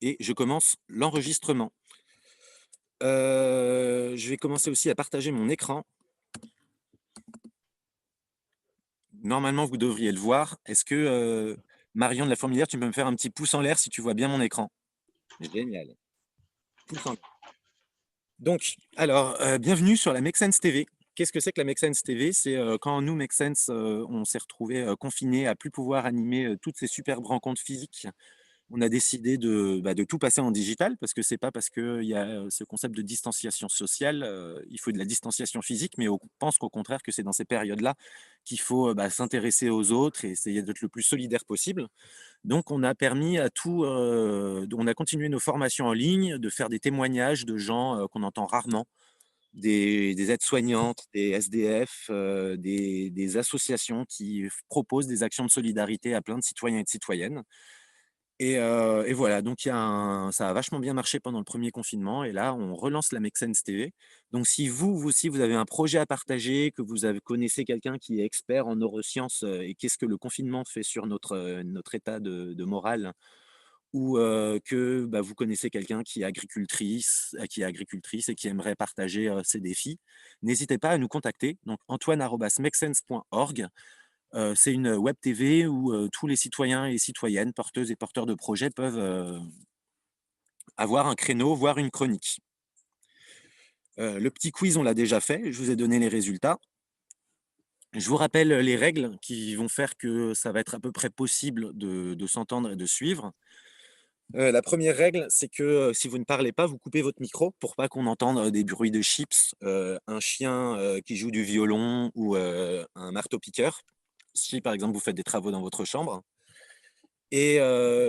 et je commence l'enregistrement. Je vais commencer aussi à partager mon écran. Normalement, vous devriez le voir. Est-ce que, Marion de la Fourmilière, tu peux me faire un petit pouce en l'air si tu vois bien mon écran? Génial. Pouce en l'air. Donc, alors, bienvenue sur la Make Sense TV. Qu'est-ce que c'est que la Make Sense TV? C'est, quand nous, Make Sense, on s'est retrouvés, confinés à plus pouvoir animer, toutes ces superbes rencontres physiques. On a décidé de tout passer en digital parce que c'est pas parce qu'il y a, ce concept de distanciation sociale, il faut de la distanciation physique, mais on pense qu'au contraire que c'est dans ces périodes-là qu'il faut, s'intéresser aux autres et essayer d'être le plus solidaire possible. Donc on a permis à tout, on a continué nos formations en ligne, de faire des témoignages de gens, qu'on entend rarement, des aides-soignantes, des SDF, des associations qui proposent des actions de solidarité à plein de citoyens et de citoyennes. Et voilà, donc il y a ça a vachement bien marché pendant le premier confinement et là, on relance la Make Sense TV. Donc si vous aussi, vous avez un projet à partager, que connaissez quelqu'un qui est expert en neurosciences, et qu'est-ce que le confinement fait sur notre état de morale ou que, vous connaissez quelqu'un qui est agricultrice et qui aimerait partager, ses défis, n'hésitez pas à nous contacter. Donc antoine@makesense.org. C'est une web TV où, tous les citoyens et citoyennes, porteuses et porteurs de projets peuvent, avoir un créneau, voire une chronique. Le petit quiz, on l'a déjà fait, je vous ai donné les résultats. Je vous rappelle, les règles qui vont faire que ça va être à peu près possible de s'entendre et de suivre. La première règle, c'est que, si vous ne parlez pas, vous coupez votre micro pour pas qu'on entende, des bruits de chips, un chien, qui joue du violon ou, un marteau-piqueur. Si, par exemple, vous faites des travaux dans votre chambre. Et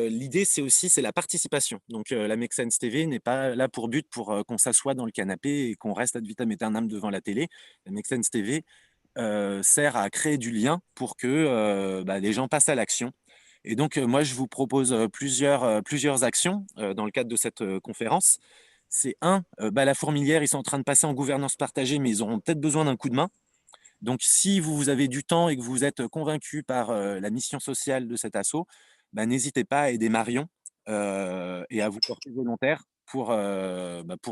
l'idée, c'est la participation. Donc la Make Sense TV n'est pas là pour but pour, qu'on s'assoie dans le canapé et qu'on reste ad vitam aeternam devant la télé. La Make Sense TV, sert à créer du lien pour que, les gens passent à l'action. Et donc moi, je vous propose, plusieurs actions, dans le cadre de cette, conférence. C'est la fourmilière, ils sont en train de passer en gouvernance partagée, mais ils auront peut-être besoin d'un coup de main. Donc, si vous avez du temps et que vous êtes convaincu par la mission sociale de cet assaut, n'hésitez pas à aider Marion et à vous porter volontaire pour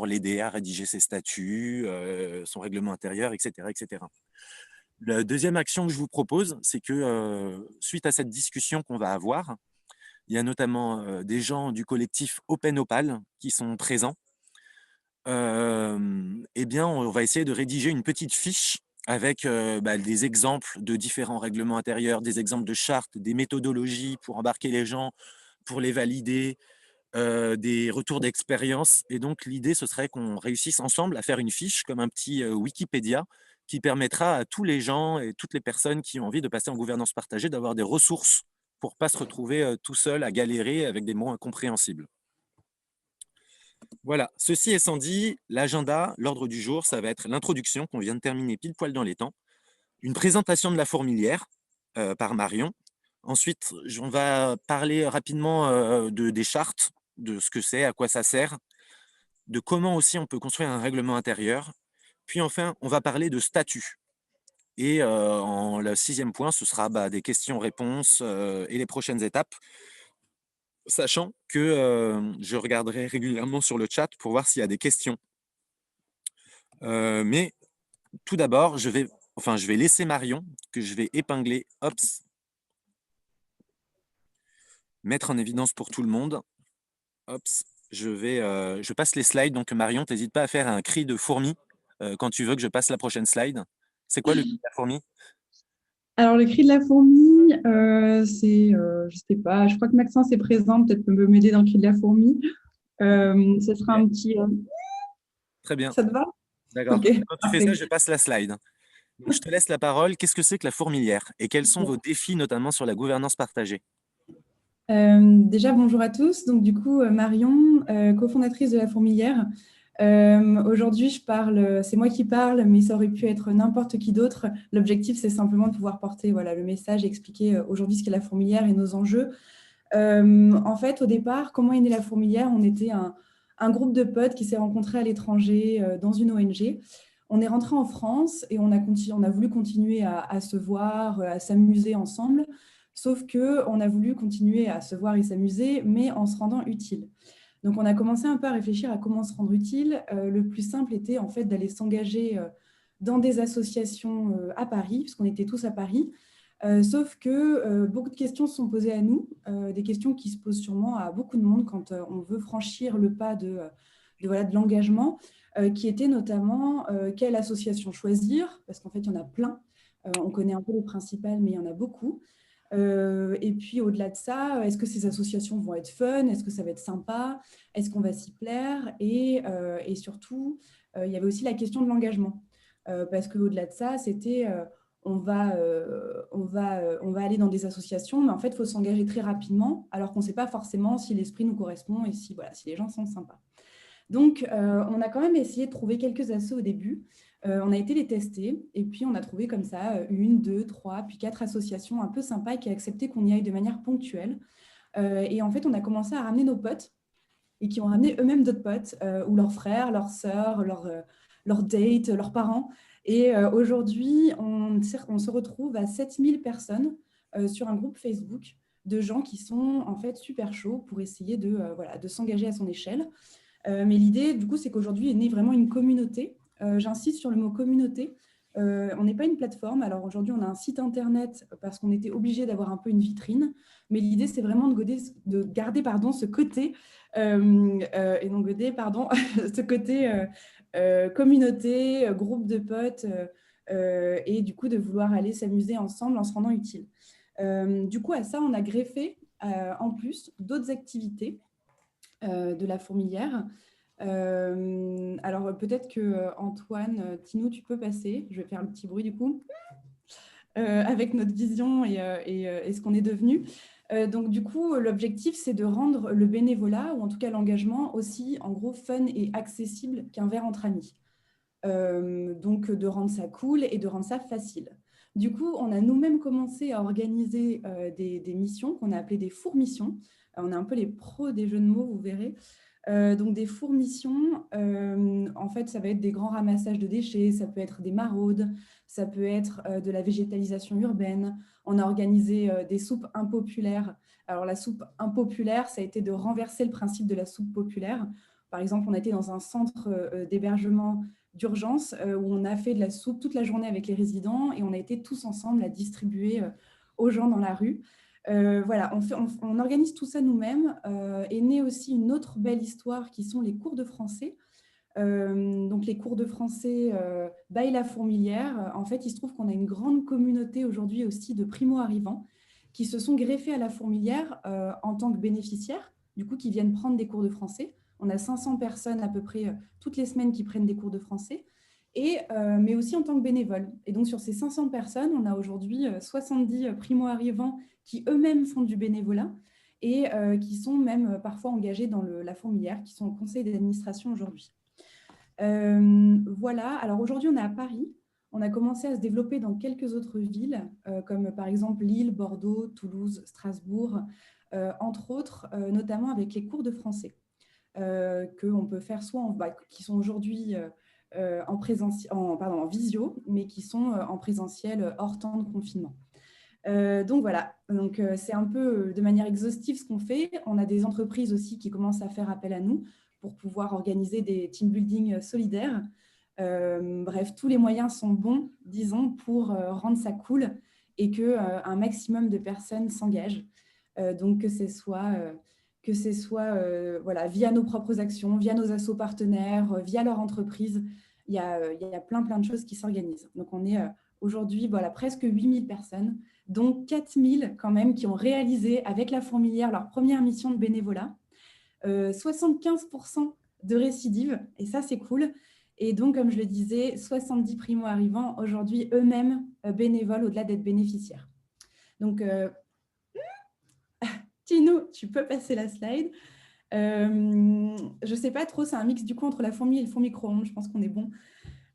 l'aider à rédiger ses statuts, son règlement intérieur, etc., etc. La deuxième action que je vous propose, c'est que suite à cette discussion qu'on va avoir, il y a notamment des gens du collectif Open Opal qui sont présents. Eh bien, on va essayer de rédiger une petite fiche avec, des exemples de différents règlements intérieurs, des exemples de chartes, des méthodologies pour embarquer les gens, pour les valider, des retours d'expérience. Et donc l'idée, ce serait qu'on réussisse ensemble à faire une fiche comme un petit, Wikipédia qui permettra à tous les gens et toutes les personnes qui ont envie de passer en gouvernance partagée d'avoir des ressources pour pas se retrouver, tout seul à galérer avec des mots incompréhensibles. Voilà, ceci étant dit, l'agenda, l'ordre du jour, ça va être l'introduction qu'on vient de terminer pile poil dans les temps, une présentation de la fourmilière par Marion. Ensuite, on va parler rapidement des chartes, de ce que c'est, à quoi ça sert, de comment aussi on peut construire un règlement intérieur. Puis enfin, on va parler de statut. Et le sixième point, ce sera des questions-réponses et les prochaines étapes. Sachant que je regarderai régulièrement sur le chat pour voir s'il y a des questions. Mais tout d'abord, je vais laisser Marion, que je vais épingler, mettre en évidence pour tout le monde. Je passe les slides, donc Marion, t'hésite pas à faire un cri de fourmi quand tu veux que je passe la prochaine slide. C'est quoi le cri de la fourmi? Alors, le cri de la fourmi, je sais pas, je crois que Maxence est présent, peut-être peut m'aider dans le cri de la fourmi. Ce sera un petit. Très bien, Ça te va? d'accord. Ok, Quand tu fais ça, parfait. je passe la slide. Donc, je te laisse la parole. Qu'est-ce que c'est que la fourmilière et quels sont vos défis, notamment sur la gouvernance partagée? Déjà, bonjour à tous. Donc, du coup, Marion, cofondatrice de La Fourmilière. Aujourd'hui, c'est moi qui parle, mais ça aurait pu être n'importe qui d'autre. L'objectif, c'est simplement de pouvoir porter le message et expliquer aujourd'hui ce qu'est La Fourmilière et nos enjeux. En fait, au départ, comment est née La Fourmilière? On était un groupe de potes qui s'est rencontré à l'étranger dans une ONG. On est rentré en France et on a voulu continuer à se voir, à s'amuser ensemble. Sauf qu'on a voulu continuer à se voir et s'amuser, mais en se rendant utile. Donc, on a commencé un peu à réfléchir à comment se rendre utile. Le plus simple était en fait d'aller s'engager dans des associations à Paris, puisqu'on était tous à Paris. Sauf que beaucoup de questions se sont posées à nous, des questions qui se posent sûrement à beaucoup de monde quand on veut franchir le pas voilà, de l'engagement, qui était notamment quelle association choisir, parce qu'en fait, il y en a plein. On connaît un peu les principales, mais il y en a beaucoup. Et puis, au-delà de ça, est-ce que ces associations vont être fun? Est-ce que ça va être sympa? Est-ce qu'on va s'y plaire? Et surtout, il y avait aussi la question de l'engagement. Parce qu'au-delà de ça, c'était on va aller dans des associations, mais en fait, il faut s'engager très rapidement, alors qu'on ne sait pas forcément si l'esprit nous correspond et si, voilà, si les gens sont sympas. Donc, on a quand même essayé de trouver quelques assos au début. On a été les tester et puis on a trouvé comme ça une, deux, trois, puis quatre associations un peu sympas qui acceptaient qu'on y aille de manière ponctuelle. Et en fait, on a commencé à ramener nos potes et qui ont ramené eux-mêmes d'autres potes ou leurs frères, leurs sœurs, leurs dates, leurs parents. Et aujourd'hui, on se retrouve à 7000 personnes sur un groupe Facebook de gens qui sont en fait super chauds pour essayer voilà, de s'engager à son échelle. Mais l'idée, du coup, c'est qu'aujourd'hui est née vraiment une communauté. J'insiste sur le mot communauté. On n'est pas une plateforme. Alors aujourd'hui, on a un site internet parce qu'on était obligé d'avoir un peu une vitrine. Mais l'idée, c'est vraiment de garder pardon, ce côté, et non goder, pardon, ce côté communauté, groupe de potes, et du coup, de vouloir aller s'amuser ensemble en se rendant utile. Du coup, à ça, on a greffé en plus d'autres activités de la fourmilière. Alors peut-être que Antoine, Tinou, tu peux passer. Je vais faire le petit bruit du coup, avec notre vision et ce qu'on est devenu. Donc du coup, l'objectif, c'est de rendre le bénévolat, ou en tout cas l'engagement, aussi en gros fun et accessible qu'un verre entre amis. Donc de rendre ça cool et de rendre ça facile. Du coup, on a nous-mêmes commencé à organiser des missions qu'on a appelées des fourmissions. On est un peu les pros des jeux de mots, vous verrez. Donc des fourmissions, en fait, ça va être des grands ramassages de déchets, ça peut être des maraudes, ça peut être de la végétalisation urbaine. On a organisé des soupes impopulaires. Alors la soupe impopulaire, ça a été de renverser le principe de la soupe populaire. Par exemple, on a été dans un centre d'hébergement d'urgence où on a fait de la soupe toute la journée avec les résidents et on a été tous ensemble à distribuer aux gens dans la rue. Voilà, on organise tout ça nous-mêmes. Est née aussi une autre belle histoire qui sont les cours de français. Donc les cours de français by La Fourmilière. En fait, il se trouve qu'on a une grande communauté aujourd'hui aussi de primo-arrivants qui se sont greffés à La Fourmilière en tant que bénéficiaires, du coup, qui viennent prendre des cours de français. On a 500 personnes à peu près toutes les semaines qui prennent des cours de français, mais aussi en tant que bénévoles. Et donc, sur ces 500 personnes, on a aujourd'hui 70 primo-arrivants qui eux-mêmes font du bénévolat et qui sont même parfois engagés dans La Fourmilière, qui sont au conseil d'administration aujourd'hui. Voilà, alors aujourd'hui, on est à Paris. On a commencé à se développer dans quelques autres villes, comme par exemple Lille, Bordeaux, Toulouse, Strasbourg, entre autres, notamment avec les cours de français qu'on peut faire soit qui sont aujourd'hui en visio, mais qui sont en présentiel hors temps de confinement. Donc voilà, donc, c'est un peu de manière exhaustive ce qu'on fait. On a des entreprises aussi qui commencent à faire appel à nous pour pouvoir organiser des team building solidaires. Bref, tous les moyens sont bons, disons, pour rendre ça cool et qu'un maximum de personnes s'engagent. Donc que ce soit voilà, via nos propres actions, via nos assos partenaires, via leur entreprise, il y a plein de choses qui s'organisent. Donc on est aujourd'hui voilà, presque 8000 personnes, dont 4000 quand même qui ont réalisé avec La Fourmilière leur première mission de bénévolat. 75% de récidive, et ça c'est cool. Et donc, comme je le disais, 70 primo-arrivants aujourd'hui eux-mêmes bénévoles au-delà d'être bénéficiaires. Donc, Tino, tu peux passer la slide. Je ne sais pas trop, c'est un mix du coup entre la fourmi et le four micro-ondes, je pense qu'on est bon.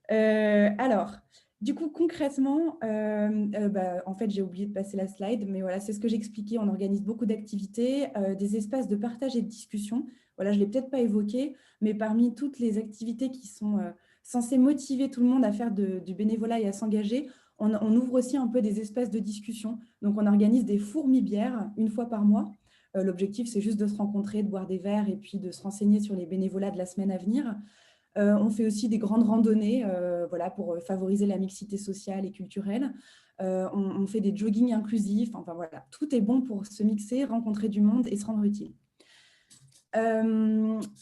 Alors, du coup, concrètement, en fait, j'ai oublié de passer la slide, mais voilà, c'est ce que j'expliquais. On organise beaucoup d'activités, des espaces de partage et de discussion. Voilà, je ne l'ai peut-être pas évoqué, mais parmi toutes les activités qui sont censées motiver tout le monde à faire du bénévolat et à s'engager, on ouvre aussi un peu des espaces de discussion. Donc, on organise des fourmi-bières une fois par mois L'objectif, c'est juste de se rencontrer, de boire des verres et puis de se renseigner sur les bénévolats de la semaine à venir. On fait aussi des grandes randonnées voilà, pour favoriser la mixité sociale et culturelle. On fait des joggings inclusifs. Enfin voilà, tout est bon pour se mixer, rencontrer du monde et se rendre utile.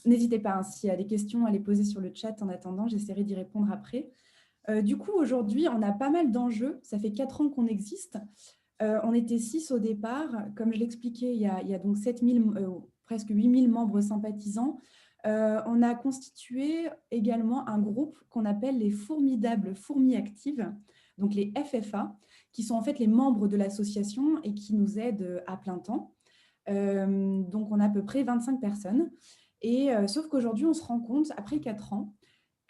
N'hésitez pas, hein, s'il y a des questions, à les poser sur le chat. En attendant, j'essaierai d'y répondre après. Du coup, aujourd'hui, on a pas mal d'enjeux. Ça fait 4 ans qu'on existe. On était 6 au départ. Comme je l'expliquais, il y a donc 7000, presque 8000 membres sympathisants. On a constitué également un groupe qu'on appelle les formidables fourmis actives, donc les FFA, qui sont en fait les membres de l'association et qui nous aident à plein temps. Donc, on a à peu près 25 personnes. Et sauf qu'aujourd'hui, on se rend compte, après 4 ans,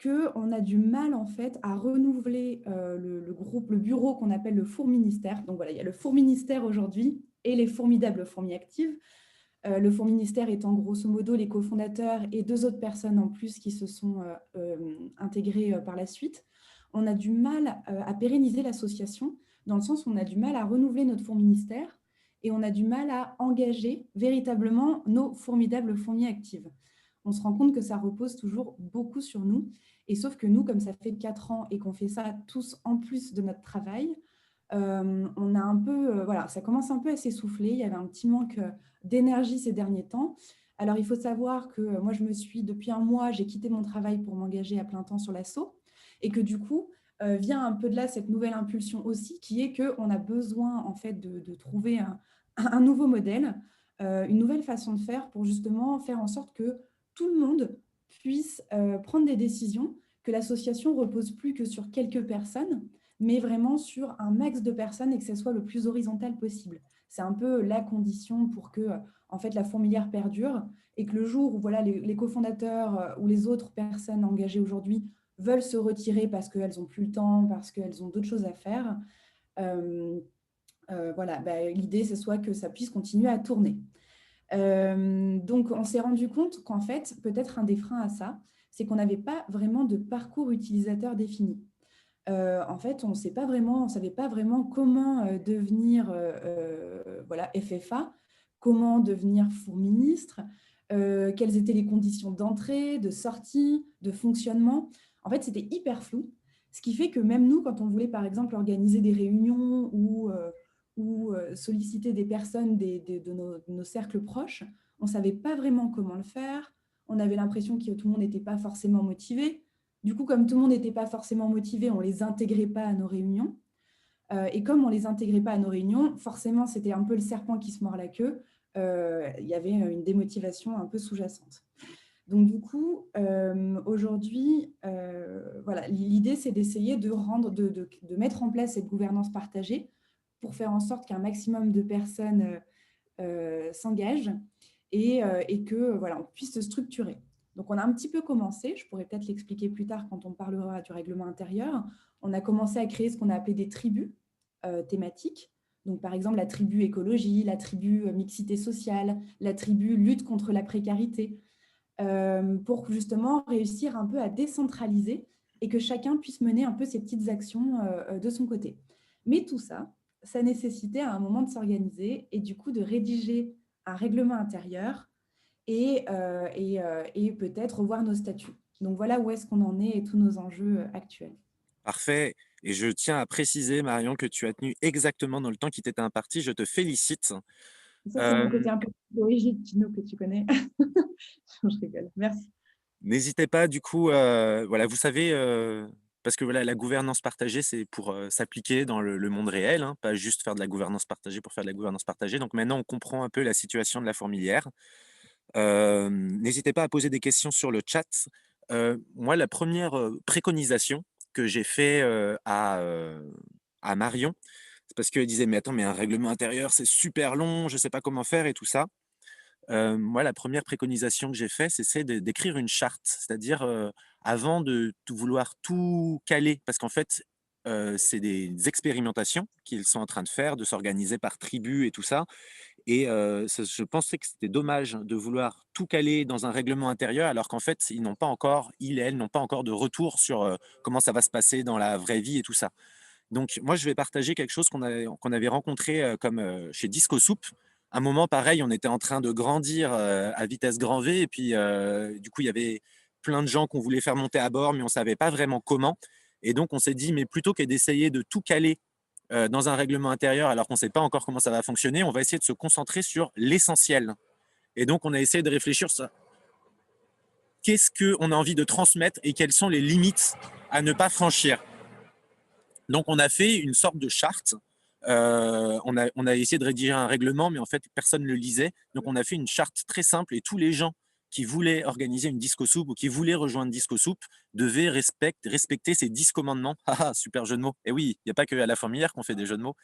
qu'on a du mal en fait à renouveler le groupe, le bureau qu'on appelle le fourministère. Donc voilà, il y a le fourministère aujourd'hui et les formidables fourmis actives. Le fourministère étant grosso modo les cofondateurs et 2 autres personnes en plus qui se sont intégrées par la suite. On a du mal à pérenniser l'association, dans le sens où on a du mal à renouveler notre fourministère et on a du mal à engager véritablement nos formidables fourmis actives. On se rend compte que ça repose toujours beaucoup sur nous. Et sauf que nous, comme ça fait 4 ans et qu'on fait ça tous en plus de notre travail, on a un peu, voilà, ça commence un peu à s'essouffler. Il y avait un petit manque d'énergie ces derniers temps. Alors, il faut savoir que moi, depuis un mois, j'ai quitté mon travail pour m'engager à plein temps sur l'asso et que du coup, vient un peu de là cette nouvelle impulsion aussi, qui est qu'on a besoin en fait de trouver un nouveau modèle, une nouvelle façon de faire pour justement faire en sorte que tout le monde puisse prendre des décisions, que l'association repose plus que sur quelques personnes, mais vraiment sur un max de personnes et que ce soit le plus horizontal possible. C'est un peu la condition pour que en fait, la fourmilière perdure et que le jour où voilà, les cofondateurs ou les autres personnes engagées aujourd'hui veulent se retirer parce qu'elles n'ont plus le temps, parce qu'elles ont d'autres choses à faire, voilà, l'idée, c'est soit que ça puisse continuer à tourner. Donc, on s'est rendu compte qu'en fait, peut-être un des freins à ça, c'est qu'on n'avait pas vraiment de parcours utilisateur défini. En fait, on ne savait pas vraiment comment devenir voilà, FFA, comment devenir fourministre, quelles étaient les conditions d'entrée, de sortie, de fonctionnement. En fait, c'était hyper flou, ce qui fait que même nous, quand on voulait par exemple organiser des réunions ou solliciter des personnes de nos cercles proches, on ne savait pas vraiment comment le faire. On avait l'impression que tout le monde n'était pas forcément motivé. Du coup, comme tout le monde n'était pas forcément motivé, on ne les intégrait pas à nos réunions. Et comme on ne les intégrait pas à nos réunions, forcément, c'était un peu le serpent qui se mord la queue. Il y avait une démotivation un peu sous-jacente. Donc, du coup, aujourd'hui, voilà, l'idée, c'est d'essayer de mettre en place cette gouvernance partagée pour faire en sorte qu'un maximum de personnes s'engagent et que voilà, on puisse se structurer. Donc, on a un petit peu commencé, je pourrais peut-être l'expliquer plus tard quand on parlera du règlement intérieur. On a commencé à créer ce qu'on a appelé des tribus thématiques. Donc, par exemple, la tribu écologie, la tribu mixité sociale, la tribu lutte contre la précarité, pour justement réussir un peu à décentraliser et que chacun puisse mener un peu ses petites actions de son côté. Mais tout ça, ça nécessitait à un moment de s'organiser et du coup de rédiger un règlement intérieur et peut-être revoir nos statuts. Donc voilà où est-ce qu'on en est et tous nos enjeux actuels. Parfait. Et je tiens à préciser, Marion, que tu as tenu exactement dans le temps qui t'était imparti. Je te félicite. Ça, c'est mon Euh, côté un peu rigide, Tino, que tu connais. Je rigole. Merci. N'hésitez pas, du coup, voilà, vous savez, parce que voilà, la gouvernance partagée, c'est pour s'appliquer dans le monde réel, hein, pas juste faire de la gouvernance partagée pour faire de la gouvernance partagée. Donc maintenant, on comprend un peu la situation de la fourmilière. N'hésitez pas à poser des questions sur le chat. Moi, la première préconisation que j'ai fait à Marion, c'est parce qu'elle disait, mais attends, mais un règlement intérieur, c'est super long, je ne sais pas comment faire et tout ça. Moi, la première préconisation que j'ai fait, c'est d'écrire une charte. C'est-à-dire, avant de vouloir tout caler, parce qu'en fait, c'est des expérimentations qu'ils sont en train de faire, de s'organiser par tribu et tout ça. Et je pensais que c'était dommage de vouloir tout caler dans un règlement intérieur, alors qu'en fait, ils n'ont pas encore, ils et elles n'ont pas encore de retour sur comment ça va se passer dans la vraie vie et tout ça. Donc, moi, je vais partager quelque chose qu'on avait rencontré comme chez Disco Soup, un moment, pareil, on était en train de grandir à vitesse grand V, et puis du coup, il y avait plein de gens qu'on voulait faire monter à bord, mais on ne savait pas vraiment comment. Et donc, on s'est dit, mais plutôt que d'essayer de tout caler dans un règlement intérieur alors qu'on ne sait pas encore comment ça va fonctionner, on va essayer de se concentrer sur l'essentiel. Et donc, on a essayé de réfléchir sur qu'est-ce qu'on a envie de transmettre et quelles sont les limites à ne pas franchir. Donc, on a fait une sorte de charte. On a essayé de rédiger un règlement, mais en fait, personne ne le lisait. Donc, on a fait une charte très simple et tous les gens qui voulaient organiser une disco soupe ou qui voulaient rejoindre Disco Soupe devaient respecter ces 10 commandements. Ah, super jeu de mots. Et oui, il n'y a pas que à la fourmilière qu'on fait des jeux de mots.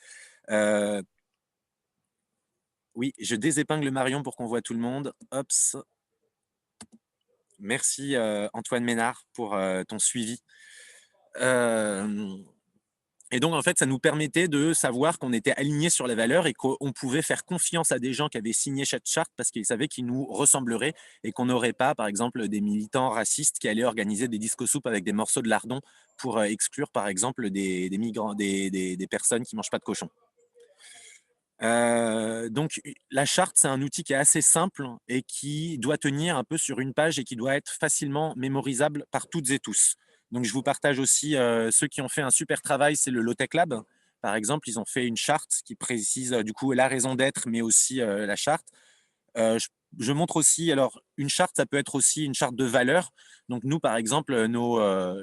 Oui, je désépingle Marion pour qu'on voit tout le monde. Hops. Merci Antoine Ménard pour ton suivi. Et donc, en fait, ça nous permettait de savoir qu'on était alignés sur les valeurs et qu'on pouvait faire confiance à des gens qui avaient signé cette charte parce qu'ils savaient qu'ils nous ressembleraient et qu'on n'aurait pas, par exemple, des militants racistes qui allaient organiser des disco-soupes avec des morceaux de lardon pour exclure, par exemple, des migrants, des personnes qui ne mangent pas de cochon. Donc, la charte, c'est un outil qui est assez simple et qui doit tenir un peu sur une page et qui doit être facilement mémorisable par toutes et tous. Donc, je vous partage aussi ceux qui ont fait un super travail, c'est le Low-Tech Lab. Par exemple, ils ont fait une charte qui précise du coup la raison d'être, mais aussi la charte. Je montre aussi, alors une charte, ça peut être aussi une charte de valeurs. Donc nous, par exemple,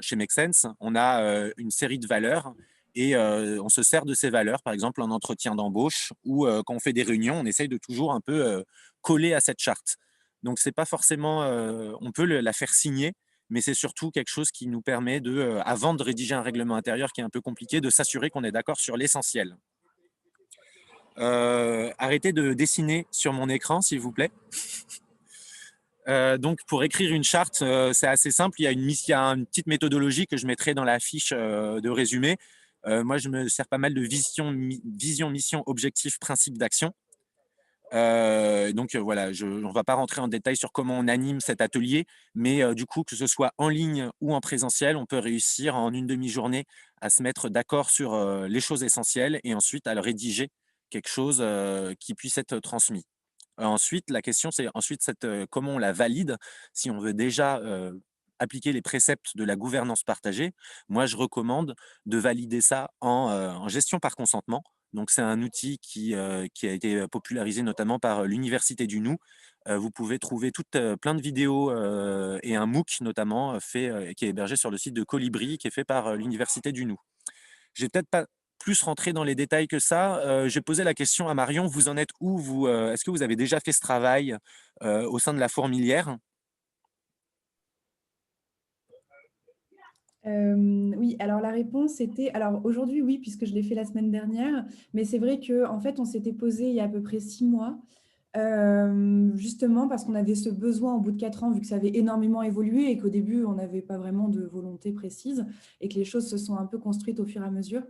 chez Make Sense, on a une série de valeurs et on se sert de ces valeurs, par exemple en entretien d'embauche ou quand on fait des réunions, on essaye de toujours un peu coller à cette charte. Donc c'est pas forcément, on peut la faire signer, mais c'est surtout quelque chose qui nous permet de, avant de rédiger un règlement intérieur qui est un peu compliqué, de s'assurer qu'on est d'accord sur l'essentiel. Arrêtez de dessiner sur mon écran, s'il vous plaît. Donc, pour écrire une charte, c'est assez simple. Il y a une petite méthodologie que je mettrai dans la fiche de résumé. Moi, je me sers pas mal de vision, mission, objectif, principe d'action. Donc voilà, on ne va pas rentrer en détail sur comment on anime cet atelier, mais du coup, que ce soit en ligne ou en présentiel, on peut réussir en une demi-journée à se mettre d'accord sur les choses essentielles et ensuite à le rédiger quelque chose qui puisse être transmis. Ensuite, la question, c'est ensuite comment on la valide si on veut déjà appliquer les préceptes de la gouvernance partagée. Moi, je recommande de valider ça en gestion par consentement. Donc, c'est un outil qui a été popularisé notamment par l'Université du Nou. Vous pouvez trouver plein de vidéos et un MOOC notamment qui est hébergé sur le site de Colibri, qui est fait par l'Université du Nou. Je vais peut-être pas plus rentrer dans les détails que ça. J'ai posé la question à Marion, vous en êtes où, vous est-ce que vous avez déjà fait ce travail au sein de la fourmilière? Oui, alors la réponse était, alors aujourd'hui oui, puisque je l'ai fait la semaine dernière, mais c'est vrai qu'en fait on s'était posé il y a à peu près 6 mois, justement parce qu'on avait ce besoin au bout de 4 ans, vu que ça avait énormément évolué et qu'au début on n'avait pas vraiment de volonté précise et que les choses se sont un peu construites au fur et à mesure,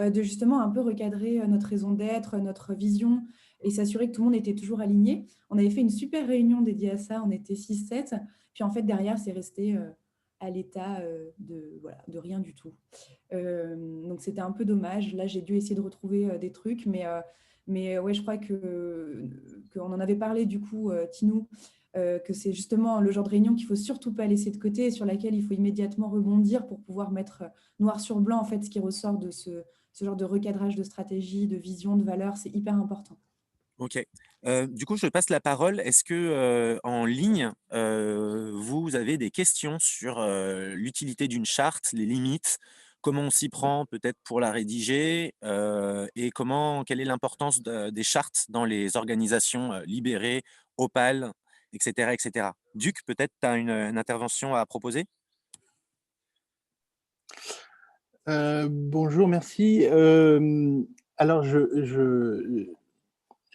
de justement un peu recadrer notre raison d'être, notre vision et s'assurer que tout le monde était toujours aligné. On avait fait une super réunion dédiée à ça, on était 6-7, puis en fait derrière c'est resté à l'état voilà, de rien du tout. Donc c'était un peu dommage. Là, j'ai dû essayer de retrouver des trucs, mais ouais, je crois qu'on en avait parlé du coup, Tinou, que c'est justement le genre de réunion qu'il ne faut surtout pas laisser de côté et sur laquelle il faut immédiatement rebondir pour pouvoir mettre noir sur blanc en fait ce qui ressort de ce genre de recadrage de stratégie, de vision, de valeur. C'est hyper important. Ok. Du coup, je passe la parole. Est-ce que en ligne, vous avez des questions sur l'utilité d'une charte, les limites, comment on s'y prend peut-être pour la rédiger et quelle est l'importance des chartes dans les organisations libérées, Opal, etc., etc. Duc, peut-être tu as une intervention à proposer? Bonjour, merci. Alors,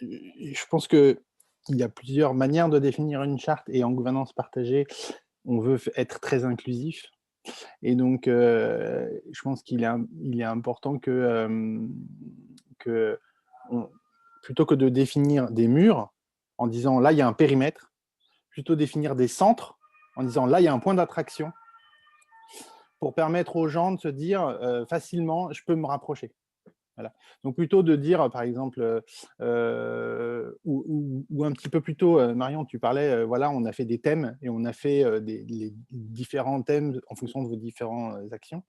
je pense qu'il y a plusieurs manières de définir une charte et en gouvernance partagée, on veut être très inclusif. Et donc, je pense qu'il est important que plutôt que de définir des murs en disant là, il y a un périmètre, plutôt définir des centres en disant là, il y a un point d'attraction pour permettre aux gens de se dire facilement, je peux me rapprocher. Voilà. Donc plutôt de dire, par exemple, ou un petit peu plus tôt, Marion, tu parlais, voilà, on a fait des thèmes et on a fait les différents thèmes en fonction de vos différentes actions.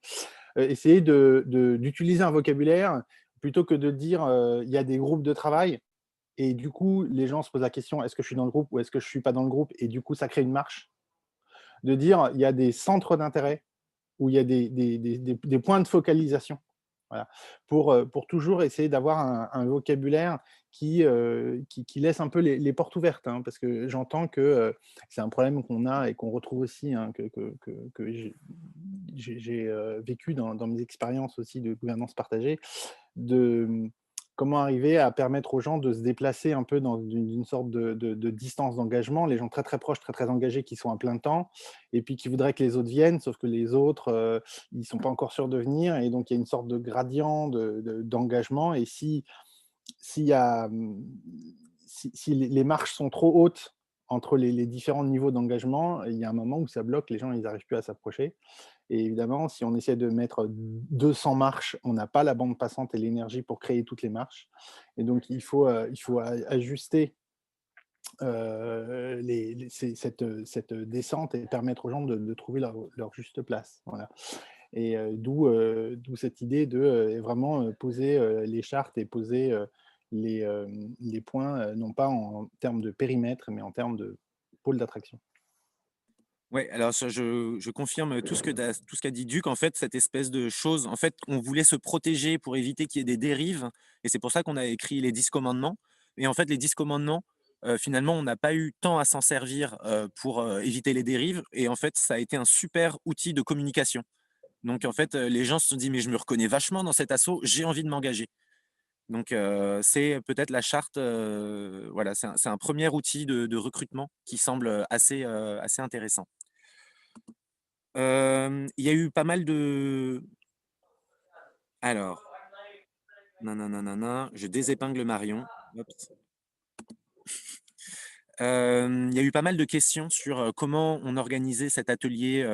Essayez d'utiliser un vocabulaire plutôt que de dire il y a des groupes de travail et du coup, les gens se posent la question est-ce que je suis dans le groupe ou est-ce que je ne suis pas dans le groupe et du coup, ça crée une marche. De dire il y a des centres d'intérêt où il y a des points de focalisation. Voilà. Pour toujours essayer d'avoir un vocabulaire qui laisse un peu les portes ouvertes, hein, parce que j'entends que c'est un problème qu'on a et qu'on retrouve aussi, hein, que j'ai vécu dans mes expériences aussi de gouvernance partagée, de comment arriver à permettre aux gens de se déplacer un peu dans une sorte de distance d'engagement, les gens très très proches, très très engagés qui sont à plein temps, et puis qui voudraient que les autres viennent, sauf que les autres, ils ne sont pas encore sûrs de venir, et donc il y a une sorte de gradient d'engagement, et s'il y a, si les marches sont trop hautes entre les différents niveaux d'engagement, il y a un moment où ça bloque, les gens ils n'arrivent plus à s'approcher. Et évidemment, si on essaie de mettre 200 marches, on n'a pas la bande passante et l'énergie pour créer toutes les marches. Et donc, il faut ajuster cette descente et permettre aux gens de trouver leur juste place. Voilà. Et d'où cette idée de vraiment poser les chartes et poser les points, non pas en termes de périmètre, mais en termes de pôle d'attraction. Ouais, alors ça, je confirme tout ce qu'a dit Duc. En fait, cette espèce de chose, en fait, on voulait se protéger pour éviter qu'il y ait des dérives, et c'est pour ça qu'on a écrit les 10 commandements. Et en fait, les 10 commandements, finalement, on n'a pas eu tant à s'en servir pour éviter les dérives. Et en fait, ça a été un super outil de communication. Donc, en fait, les gens se sont dit, mais je me reconnais vachement dans cet assaut, j'ai envie de m'engager. Donc, c'est peut-être la charte, voilà, c'est un premier outil de recrutement qui semble assez intéressant. Il y a eu pas mal de alors, je désépingle Marion. Hop. Il y a eu pas mal de questions sur, comment on organisait cet atelier,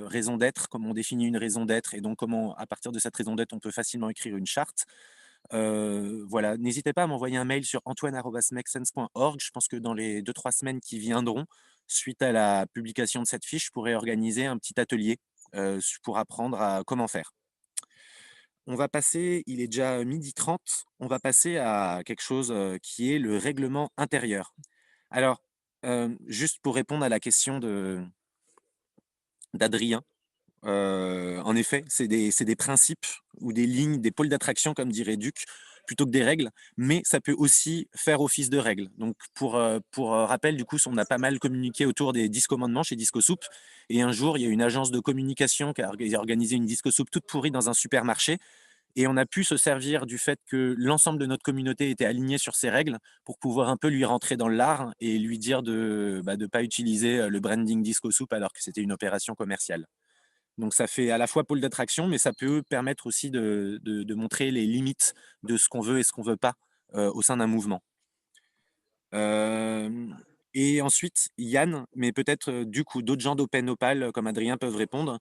raison d'être, comment on définit une raison d'être et donc comment, à partir de cette raison d'être, on peut facilement écrire une charte. Voilà, n'hésitez pas à m'envoyer un mail sur antoine@makesense.org. Je pense que dans les 2-3 semaines qui viendront, suite à la publication de cette fiche, je pourrai organiser un petit atelier, pour apprendre à comment faire. On va passer, il est déjà 12h30, on va passer à quelque chose, qui est le règlement intérieur. Alors, juste pour répondre à la question d'Adrien, en effet, c'est des principes ou des lignes, des pôles d'attraction comme dirait Duc, plutôt que des règles, mais ça peut aussi faire office de règles. Donc pour rappel, du coup, on a pas mal communiqué autour des 10 commandements chez Disco Soup, et un jour, il y a une agence de communication qui a organisé une Disco Soup toute pourrie dans un supermarché. Et on a pu se servir du fait que l'ensemble de notre communauté était alignée sur ces règles pour pouvoir un peu lui rentrer dans l'art et lui dire de ne pas utiliser le branding Disco Soup alors que c'était une opération commerciale. Donc ça fait à la fois pôle d'attraction, mais ça peut permettre aussi de montrer les limites de ce qu'on veut et ce qu'on ne veut pas au sein d'un mouvement. Et ensuite, Yann, mais peut-être Duc ou d'autres gens d'Open Opal comme Adrien peuvent répondre.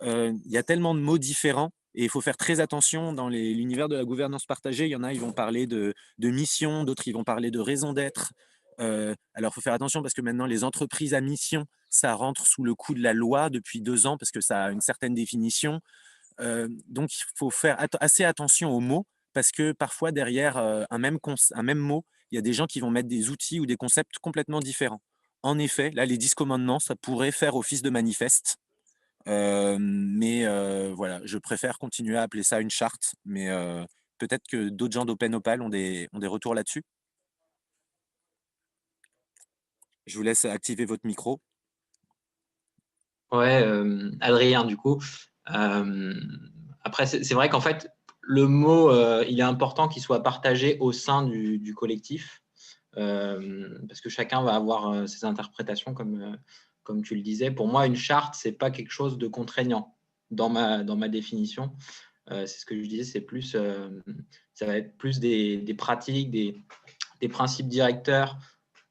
Il y a tellement de mots différents et il faut faire très attention dans l'univers de la gouvernance partagée. Il y en a, ils vont parler de mission, d'autres, ils vont parler de raison d'être. Alors, il faut faire attention parce que maintenant, les entreprises à mission, ça rentre sous le coup de la loi depuis 2 ans parce que ça a une certaine définition. Donc, il faut faire assez attention aux mots parce que parfois, derrière un même mot, il y a des gens qui vont mettre des outils ou des concepts complètement différents. En effet, là, les 10 commandements, ça pourrait faire office de manifeste. Mais voilà, je préfère continuer à appeler ça une charte, mais peut-être que d'autres gens d'Open Opal ont des retours là-dessus. Je vous laisse activer votre micro. Ouais, Adrien, du coup. Après, c'est vrai qu'en fait, le mot, il est important qu'il soit partagé au sein du collectif, parce que chacun va avoir ses interprétations, comme tu le disais. Pour moi, une charte, c'est pas quelque chose de contraignant dans ma définition. C'est ce que je disais, c'est plus, ça va être plus des pratiques, des principes directeurs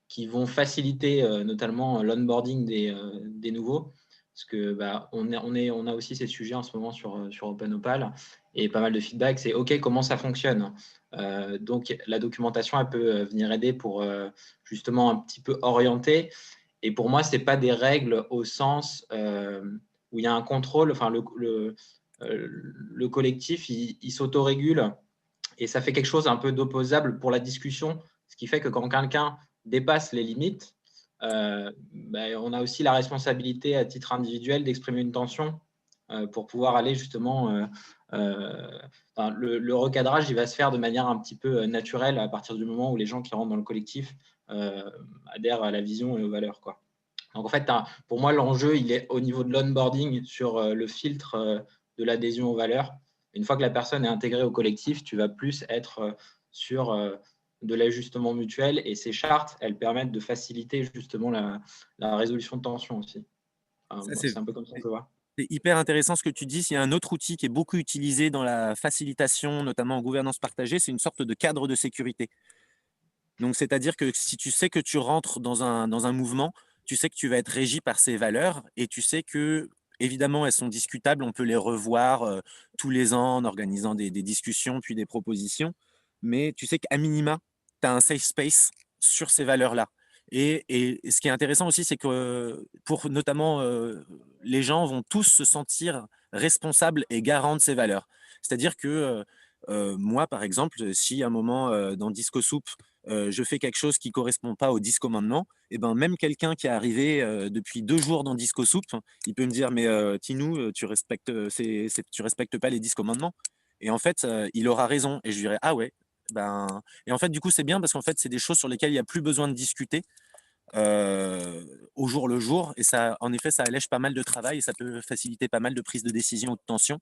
qui vont faciliter notamment l'onboarding des nouveaux. parce que on a aussi ces sujets en ce moment sur OpenOpal et pas mal de feedback. C'est OK, comment ça fonctionne? Donc la documentation, elle peut venir aider pour justement un petit peu orienter. Et pour moi, c'est pas des règles au sens où il y a un contrôle. Enfin, le collectif, il s'autorégule et ça fait quelque chose un peu d'opposable pour la discussion, ce qui fait que quand quelqu'un dépasse les limites, on a aussi la responsabilité à titre individuel d'exprimer une tension pour pouvoir aller justement… le recadrage, il va se faire de manière un petit peu naturelle à partir du moment où les gens qui rentrent dans le collectif adhèrent à la vision et aux valeurs, quoi. Donc en fait, pour moi, l'enjeu, il est au niveau de l'onboarding sur le filtre de l'adhésion aux valeurs. Une fois que la personne est intégrée au collectif, tu vas plus être sur de l'ajustement mutuel et ces chartes, elles permettent de faciliter justement la résolution de tensions aussi. Ça, C'est un peu comme ça que je vois. c'est hyper intéressant ce que tu dis. Il y a un autre outil qui est beaucoup utilisé dans la facilitation, notamment en gouvernance partagée, c'est une sorte de cadre de sécurité. Donc, c'est-à-dire que si tu sais que tu rentres dans un mouvement, tu sais que tu vas être régi par ces valeurs et tu sais que, évidemment, elles sont discutables, on peut les revoir tous les ans en organisant des discussions puis des propositions, mais tu sais qu'à minima, tu as un safe space sur ces valeurs-là. Et ce qui est intéressant aussi, c'est que pour notamment les gens vont tous se sentir responsables et garants de ces valeurs. C'est-à-dire que moi, par exemple, si à un moment dans Disco Soup, je fais quelque chose qui ne correspond pas aux 10 commandements, et ben même quelqu'un qui est arrivé depuis 2 jours dans Disco Soup, il peut me dire mais Tinou, tu respectes, tu respectes pas les 10 commandements. Et en fait, il aura raison. Et je dirais ah ouais. Ben... Et en fait, du coup, c'est bien parce qu'en fait, c'est des choses sur lesquelles il n'y a plus besoin de discuter au jour le jour. Et ça, en effet, ça allège pas mal de travail et ça peut faciliter pas mal de prise de décision ou de tension.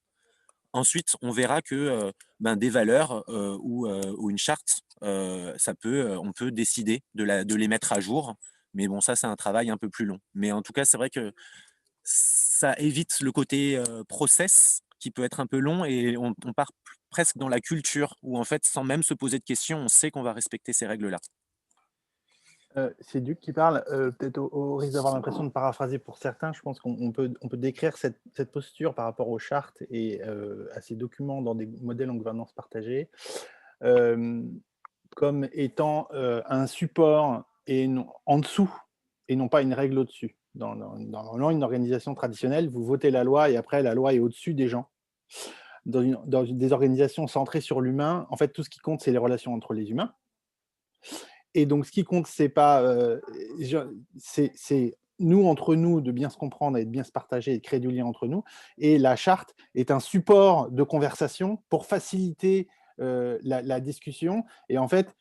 Ensuite, on verra que des valeurs ou une charte, on peut décider de les mettre à jour. Mais bon, ça, c'est un travail un peu plus long. Mais en tout cas, c'est vrai que ça évite le côté process qui peut être un peu long et on part presque dans la culture où en fait, sans même se poser de questions, on sait qu'on va respecter ces règles-là. C'est Duc qui parle, peut-être au risque d'avoir l'impression de paraphraser pour certains, je pense qu'on peut décrire cette posture par rapport aux chartes et à ces documents dans des modèles en gouvernance partagée, comme étant un support et en dessous et non pas une règle au-dessus. Dans une organisation traditionnelle, vous votez la loi et après la loi est au-dessus des gens. Dans des organisations centrées sur l'humain, en fait, tout ce qui compte, c'est les relations entre les humains. Et donc, ce qui compte, c'est pas, c'est nous, entre nous, de bien se comprendre et de bien se partager et de créer du lien entre nous. Et la charte est un support de conversation pour faciliter la discussion. Et en fait,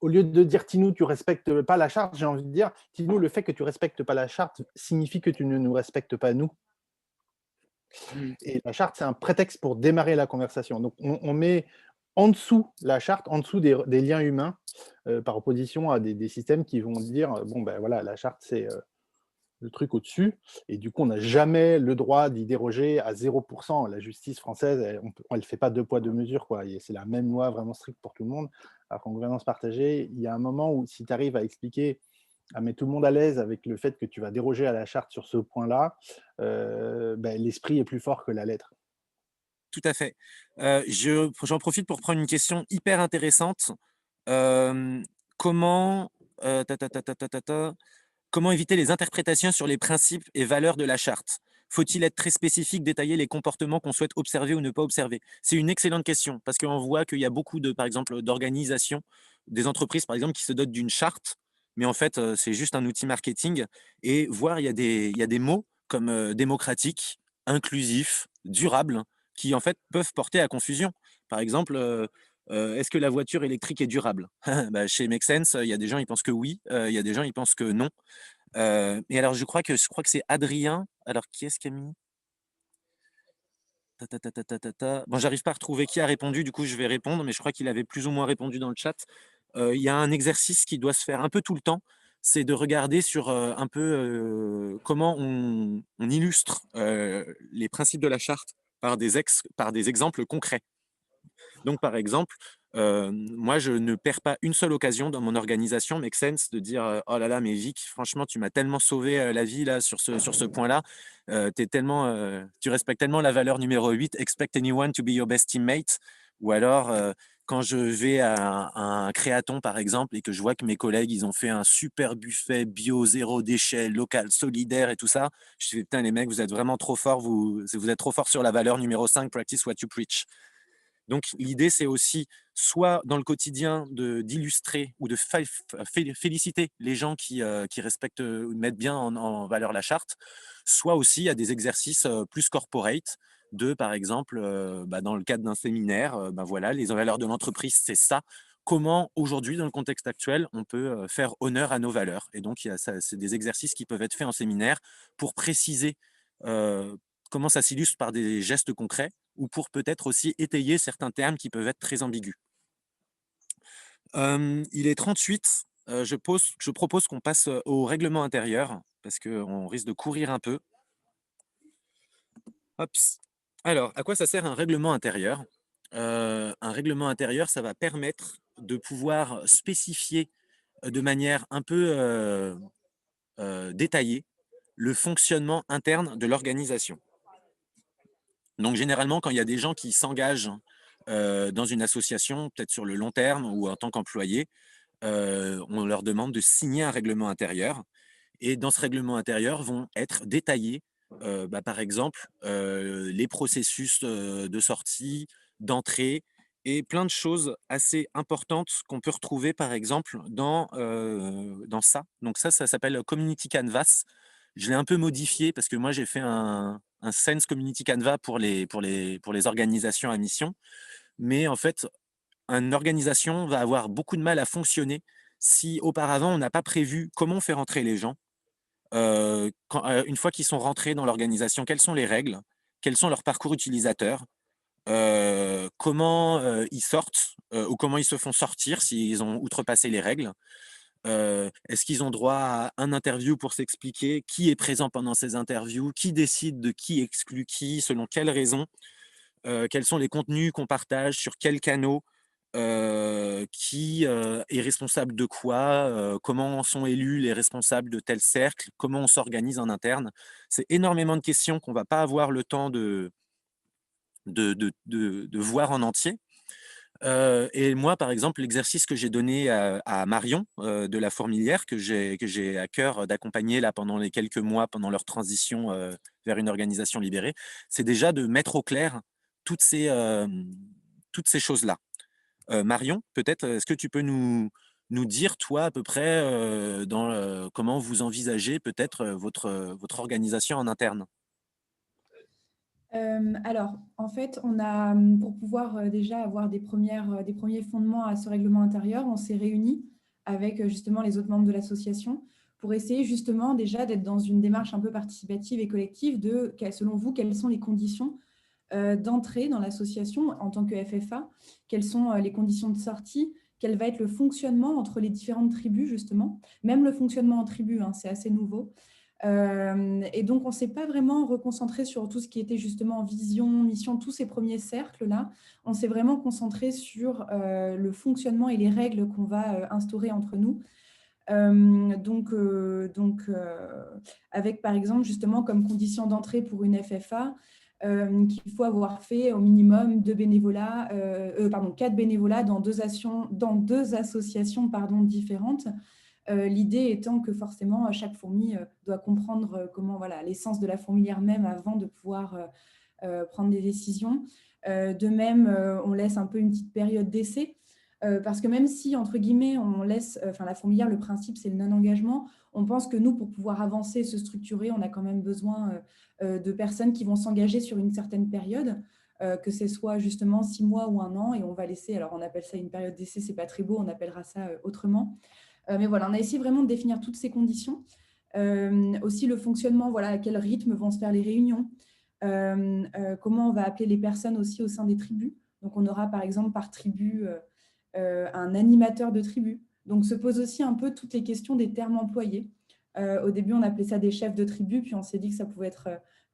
au lieu de dire Tinou, tu respectes pas la charte, j'ai envie de dire Tinou, le fait que tu respectes pas la charte signifie que tu ne nous respectes pas nous. Et la charte, c'est un prétexte pour démarrer la conversation. Donc, on met en dessous la charte, en dessous des liens humains, par opposition à des systèmes qui vont dire, bon, ben voilà, la charte, c'est le truc au-dessus, et du coup, on n'a jamais le droit d'y déroger à 0%. La justice française, elle ne fait pas deux poids, deux mesures, quoi. C'est la même loi vraiment stricte pour tout le monde. Alors qu'en gouvernance partagée, il y a un moment où si tu arrives à expliquer, à mettre tout le monde à l'aise avec le fait que tu vas déroger à la charte sur ce point-là, l'esprit est plus fort que la lettre. Tout à fait. J'en profite pour prendre une question hyper intéressante. Comment, comment éviter les interprétations sur les principes et valeurs de la charte? Faut-il être très spécifique, détailler les comportements qu'on souhaite observer ou ne pas observer? C'est une excellente question parce qu'on voit qu'il y a beaucoup par exemple, d'organisations, des entreprises, par exemple, qui se dotent d'une charte, mais en fait, c'est juste un outil marketing. Et voir, il y a des mots comme démocratique, inclusif, durable, qui en fait peuvent porter à confusion. Par exemple, est-ce que la voiture électrique est durable? Bah, chez Make Sense, il y a des gens, ils pensent que oui, il y a des gens, ils pensent que non. Et alors, je crois que c'est Adrien. Alors, qui est-ce qui a mis? Bon, j'arrive pas à retrouver qui a répondu, du coup, je vais répondre, mais je crois qu'il avait plus ou moins répondu dans le chat. Il y a un exercice qui doit se faire un peu tout le temps, c'est de regarder sur un peu comment on illustre les principes de la charte par des exemples concrets. Donc, par exemple, Moi, je ne perds pas une seule occasion dans mon organisation Make Sense de dire, «Oh là là, mais Vic, franchement, tu m'as tellement sauvé, la vie là sur ce point-là. Tu tellement, tu respectes tellement la valeur numéro 8, expect anyone to be your best teammate». Ou alors, quand je vais à un créaton, par exemple, et que je vois que mes collègues, ils ont fait un super buffet bio, zéro déchet, local, solidaire et tout ça, je fais: «Putain les mecs, vous êtes vraiment trop forts, vous êtes trop forts sur la valeur numéro 5, practice what you preach». Donc, l'idée, c'est aussi soit dans le quotidien d'illustrer ou de féliciter les gens qui respectent ou mettent bien en valeur la charte, soit aussi il y a des exercices plus corporate de, par exemple, dans le cadre d'un séminaire, voilà, les valeurs de l'entreprise, c'est ça. Comment aujourd'hui, dans le contexte actuel, on peut faire honneur à nos valeurs. Et donc, c'est des exercices qui peuvent être faits en séminaire pour préciser euh, comment ça s'illustre par des gestes concrets ou pour peut-être aussi étayer certains termes qui peuvent être très ambigus. Il est 38. Je propose qu'on passe au règlement intérieur parce qu'on risque de courir un peu. Hops. Alors, à quoi ça sert un règlement intérieur? Un règlement intérieur, ça va permettre de pouvoir spécifier de manière un peu détaillée le fonctionnement interne de l'organisation. Donc généralement, quand il y a des gens qui s'engagent dans une association, peut-être sur le long terme ou en tant qu'employé, on leur demande de signer un règlement intérieur. Et dans ce règlement intérieur vont être détaillés, par exemple, les processus de sortie, d'entrée et plein de choses assez importantes qu'on peut retrouver, par exemple, dans ça. Donc ça s'appelle Community Canvas. Je l'ai un peu modifié parce que moi, j'ai fait un Sense Community Canvas pour les organisations à mission. Mais en fait, une organisation va avoir beaucoup de mal à fonctionner si auparavant, on n'a pas prévu comment on fait rentrer les gens. Une fois qu'ils sont rentrés dans l'organisation, quelles sont les règles? Quels sont leurs parcours utilisateurs? Comment ils sortent ou comment ils se font sortir s'ils ont outrepassé les règles? Est-ce qu'ils ont droit à un interview pour s'expliquer? Qui est présent pendant ces interviews? Qui décide de qui exclut qui? Selon quelles raisons? Quels sont les contenus qu'on partage? Sur quels canaux? Qui est responsable de quoi? Comment sont élus les responsables de tel cercle? Comment on s'organise en interne? C'est énormément de questions qu'on ne va pas avoir le temps de voir en entier. Et moi, par exemple, l'exercice que j'ai donné à Marion de la Fourmilière, que j'ai à cœur d'accompagner là pendant les quelques mois, pendant leur transition vers une organisation libérée, c'est déjà de mettre au clair toutes ces choses-là. Marion, peut-être, est-ce que tu peux nous dire, toi, à peu près, comment vous envisagez peut-être votre organisation en interne? Alors, en fait, on a, pour pouvoir déjà avoir des premiers fondements à ce règlement intérieur, on s'est réunis avec justement les autres membres de l'association pour essayer justement déjà d'être dans une démarche un peu participative et collective de, selon vous, quelles sont les conditions d'entrée dans l'association en tant que FFA, quelles sont les conditions de sortie, quel va être le fonctionnement entre les différentes tribus, justement. Même le fonctionnement en tribu, hein, c'est assez nouveau. Et donc, on ne s'est pas vraiment reconcentré sur tout ce qui était justement vision, mission, tous ces premiers cercles-là. On s'est vraiment concentré sur le fonctionnement et les règles qu'on va instaurer entre nous. Avec, par exemple, justement, comme condition d'entrée pour une FFA, qu'il faut avoir fait au minimum 4 bénévolats dans deux associations différentes. L'idée étant que forcément, chaque fourmi doit comprendre comment l'essence de la fourmilière même avant de pouvoir prendre des décisions. De même, on laisse un peu une petite période d'essai. Parce que même si, entre guillemets, on laisse, la fourmilière, le principe, c'est le non-engagement, on pense que nous, pour pouvoir avancer, se structurer, on a quand même besoin de personnes qui vont s'engager sur une certaine période, que ce soit justement 6 mois ou 1 an, et on va laisser, alors on appelle ça une période d'essai, c'est pas très beau, on appellera ça autrement. Mais voilà, on a essayé vraiment de définir toutes ces conditions. Aussi le fonctionnement, à quel rythme vont se faire les réunions, comment on va appeler les personnes aussi au sein des tribus. Donc on aura par exemple par tribu un animateur de tribu. Donc se pose aussi un peu toutes les questions des termes employés. Au début, on appelait ça des chefs de tribu, puis on s'est dit que ça pouvait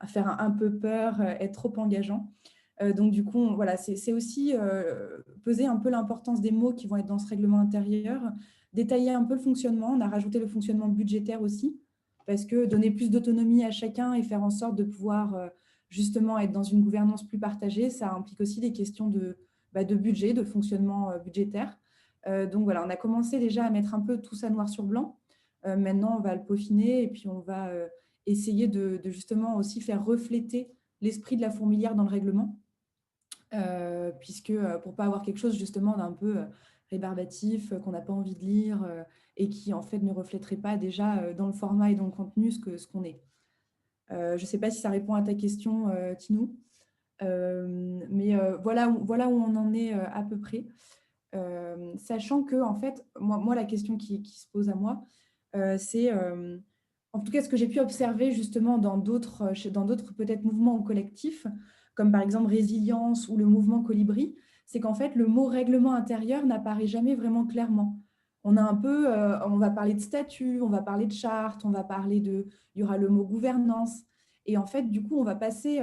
faire un peu peur, être trop engageant. Donc, du coup, voilà, c'est aussi peser un peu l'importance des mots qui vont être dans ce règlement intérieur, détailler un peu le fonctionnement. On a rajouté le fonctionnement budgétaire aussi, parce que donner plus d'autonomie à chacun et faire en sorte de pouvoir justement être dans une gouvernance plus partagée, ça implique aussi des questions de budget, de fonctionnement budgétaire. Donc voilà, on a commencé déjà à mettre un peu tout ça noir sur blanc. Maintenant, on va le peaufiner et puis on va essayer de justement aussi faire refléter l'esprit de la fourmilière dans le règlement, puisque pour pas avoir quelque chose justement d'un peu rébarbatif, qu'on n'a pas envie de lire et qui en fait ne reflèterait pas déjà dans le format et dans le contenu ce qu'on est. Je ne sais pas si ça répond à ta question, Tinou, mais voilà où on en est à peu près. Sachant que, en fait, moi la question qui se pose à moi, c'est, en tout cas, ce que j'ai pu observer justement dans d'autres peut-être mouvements ou collectifs, comme par exemple Résilience ou le mouvement Colibri, c'est qu'en fait, le mot règlement intérieur n'apparaît jamais vraiment clairement. On a un peu, on va parler de statut, on va parler de charte, il y aura le mot gouvernance. Et en fait, du coup, on va passer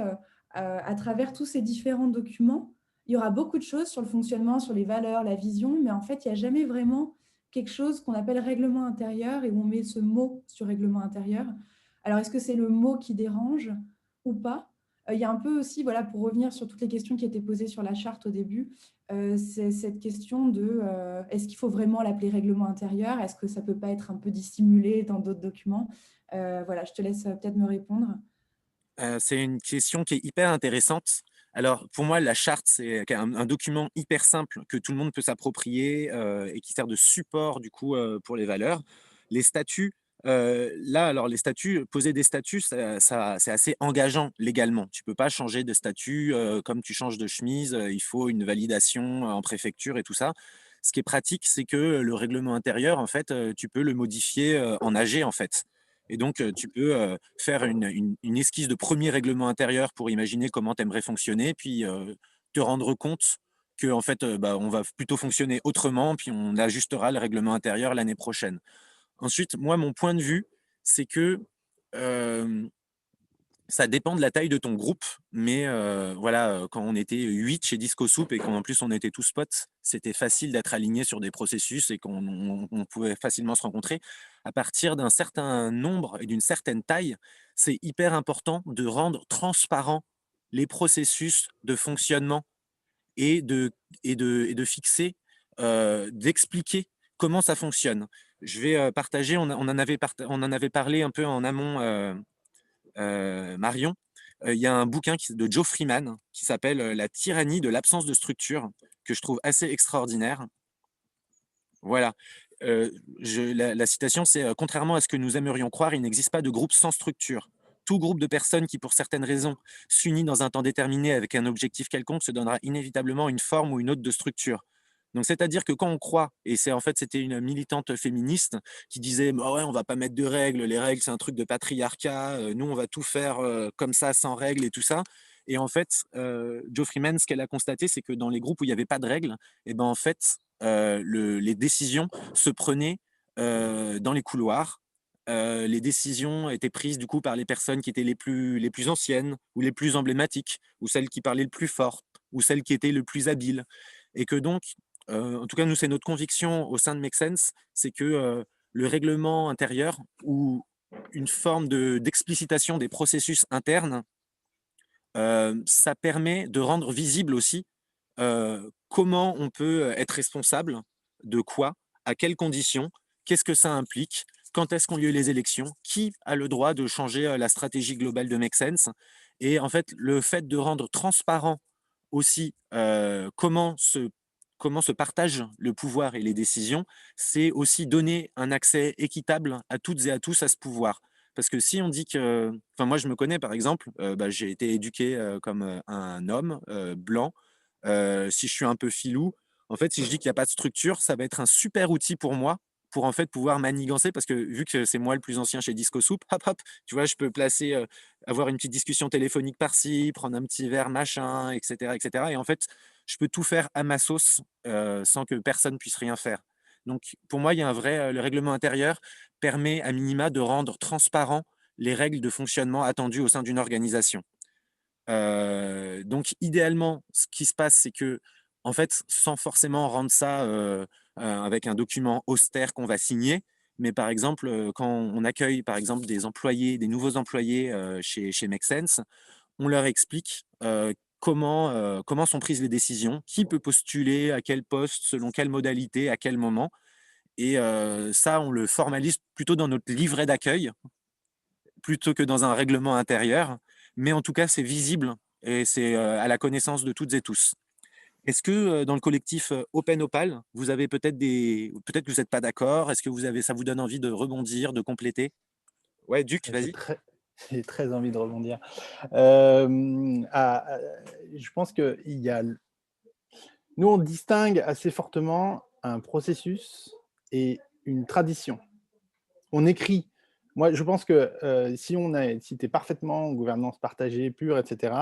à travers tous ces différents documents. Il y aura beaucoup de choses sur le fonctionnement, sur les valeurs, la vision, mais en fait, il n'y a jamais vraiment quelque chose qu'on appelle règlement intérieur et où on met ce mot sur règlement intérieur. Alors, est-ce que c'est le mot qui dérange ou pas? Il y a un peu aussi, voilà, pour revenir sur toutes les questions qui étaient posées sur la charte au début, c'est cette question de est-ce qu'il faut vraiment l'appeler règlement intérieur? Est-ce que ça ne peut pas être un peu dissimulé dans d'autres documents? Voilà, je te laisse peut-être me répondre. C'est une question qui est hyper intéressante. Alors, pour moi, la charte, c'est un document hyper simple que tout le monde peut s'approprier et qui sert de support du coup pour les valeurs. Les statuts, alors les statuts, poser des statuts, c'est assez engageant légalement. Tu peux pas changer de statut comme tu changes de chemise. Il faut une validation en préfecture et tout ça. Ce qui est pratique, c'est que le règlement intérieur, en fait, tu peux le modifier en AG, en fait. Et donc, tu peux faire une esquisse de premier règlement intérieur pour imaginer comment tu aimerais fonctionner, puis te rendre compte que en fait, on va plutôt fonctionner autrement, puis on ajustera le règlement intérieur l'année prochaine. Ensuite, moi, mon point de vue, c'est que ça dépend de la taille de ton groupe, mais voilà, quand on était 8 chez Disco Soup et qu'en plus on était tous potes, c'était facile d'être alignés sur des processus et qu'on pouvait facilement se rencontrer. À partir d'un certain nombre et d'une certaine taille, c'est hyper important de rendre transparents les processus de fonctionnement et de fixer, d'expliquer comment ça fonctionne. Je vais partager, on en avait parlé un peu en amont, Marion, il y a un bouquin de Joe Freeman qui s'appelle La tyrannie de l'absence de structure, que je trouve assez extraordinaire. Voilà. La citation, c'est contrairement à ce que nous aimerions croire, il n'existe pas de groupe sans structure. Tout groupe de personnes qui, pour certaines raisons, s'unit dans un temps déterminé avec un objectif quelconque se donnera inévitablement une forme ou une autre de structure. Donc, c'est-à-dire que quand on croit, et c'était une militante féministe qui disait bah ouais, on va pas mettre de règles, les règles c'est un truc de patriarcat, nous on va tout faire comme ça sans règles et tout ça. Et en fait, Joe Freeman, ce qu'elle a constaté, c'est que dans les groupes où il n'y avait pas de règles, et ben en fait, les décisions se prenaient dans les couloirs. Les décisions étaient prises du coup par les personnes qui étaient les plus anciennes ou les plus emblématiques ou celles qui parlaient le plus fort ou celles qui étaient le plus habiles. Et que donc, en tout cas, nous, c'est notre conviction au sein de Make Sense, c'est que le règlement intérieur ou une forme d'explicitation des processus internes, ça permet de rendre visible aussi comment on peut être responsable de quoi, à quelles conditions, qu'est-ce que ça implique, quand est-ce qu'ont lieu les élections, qui a le droit de changer la stratégie globale de Make Sense. Et en fait, le fait de rendre transparent aussi comment se partagent le pouvoir et les décisions, c'est aussi donner un accès équitable à toutes et à tous à ce pouvoir. Parce que si on dit que, enfin moi je me connais par exemple, j'ai été éduqué comme un homme blanc. Si je suis un peu filou, en fait, si je dis qu'il n'y a pas de structure, ça va être un super outil pour moi pour en fait pouvoir manigancer parce que vu que c'est moi le plus ancien chez Disco Soup, hop hop, tu vois, je peux placer, avoir une petite discussion téléphonique par-ci, prendre un petit verre machin, etc., etc. Et en fait, je peux tout faire à ma sauce sans que personne puisse rien faire. Donc pour moi, il y a un vrai, le règlement intérieur permet à minima de rendre transparent les règles de fonctionnement attendues au sein d'une organisation. Donc idéalement, ce qui se passe, c'est que, en fait, sans forcément rendre ça avec un document austère qu'on va signer, mais par exemple, quand on accueille par exemple des employés, des nouveaux employés chez Make Sense, on leur explique comment sont prises les décisions, qui peut postuler, à quel poste, selon quelle modalité, à quel moment. Et ça, on le formalise plutôt dans notre livret d'accueil, plutôt que dans un règlement intérieur. Mais en tout cas, c'est visible et c'est à la connaissance de toutes et tous. Est-ce que dans le collectif Open Opal, vous avez peut-être que vous n'êtes pas d'accord? Est-ce que ça vous donne envie de rebondir, de compléter? Ouais, Duc, J'ai vas-y. très, j'ai très envie de rebondir. Je pense que nous, on distingue assez fortement un processus et une tradition. On écrit. Moi, je pense que si tu es parfaitement en gouvernance partagée, pure, etc.,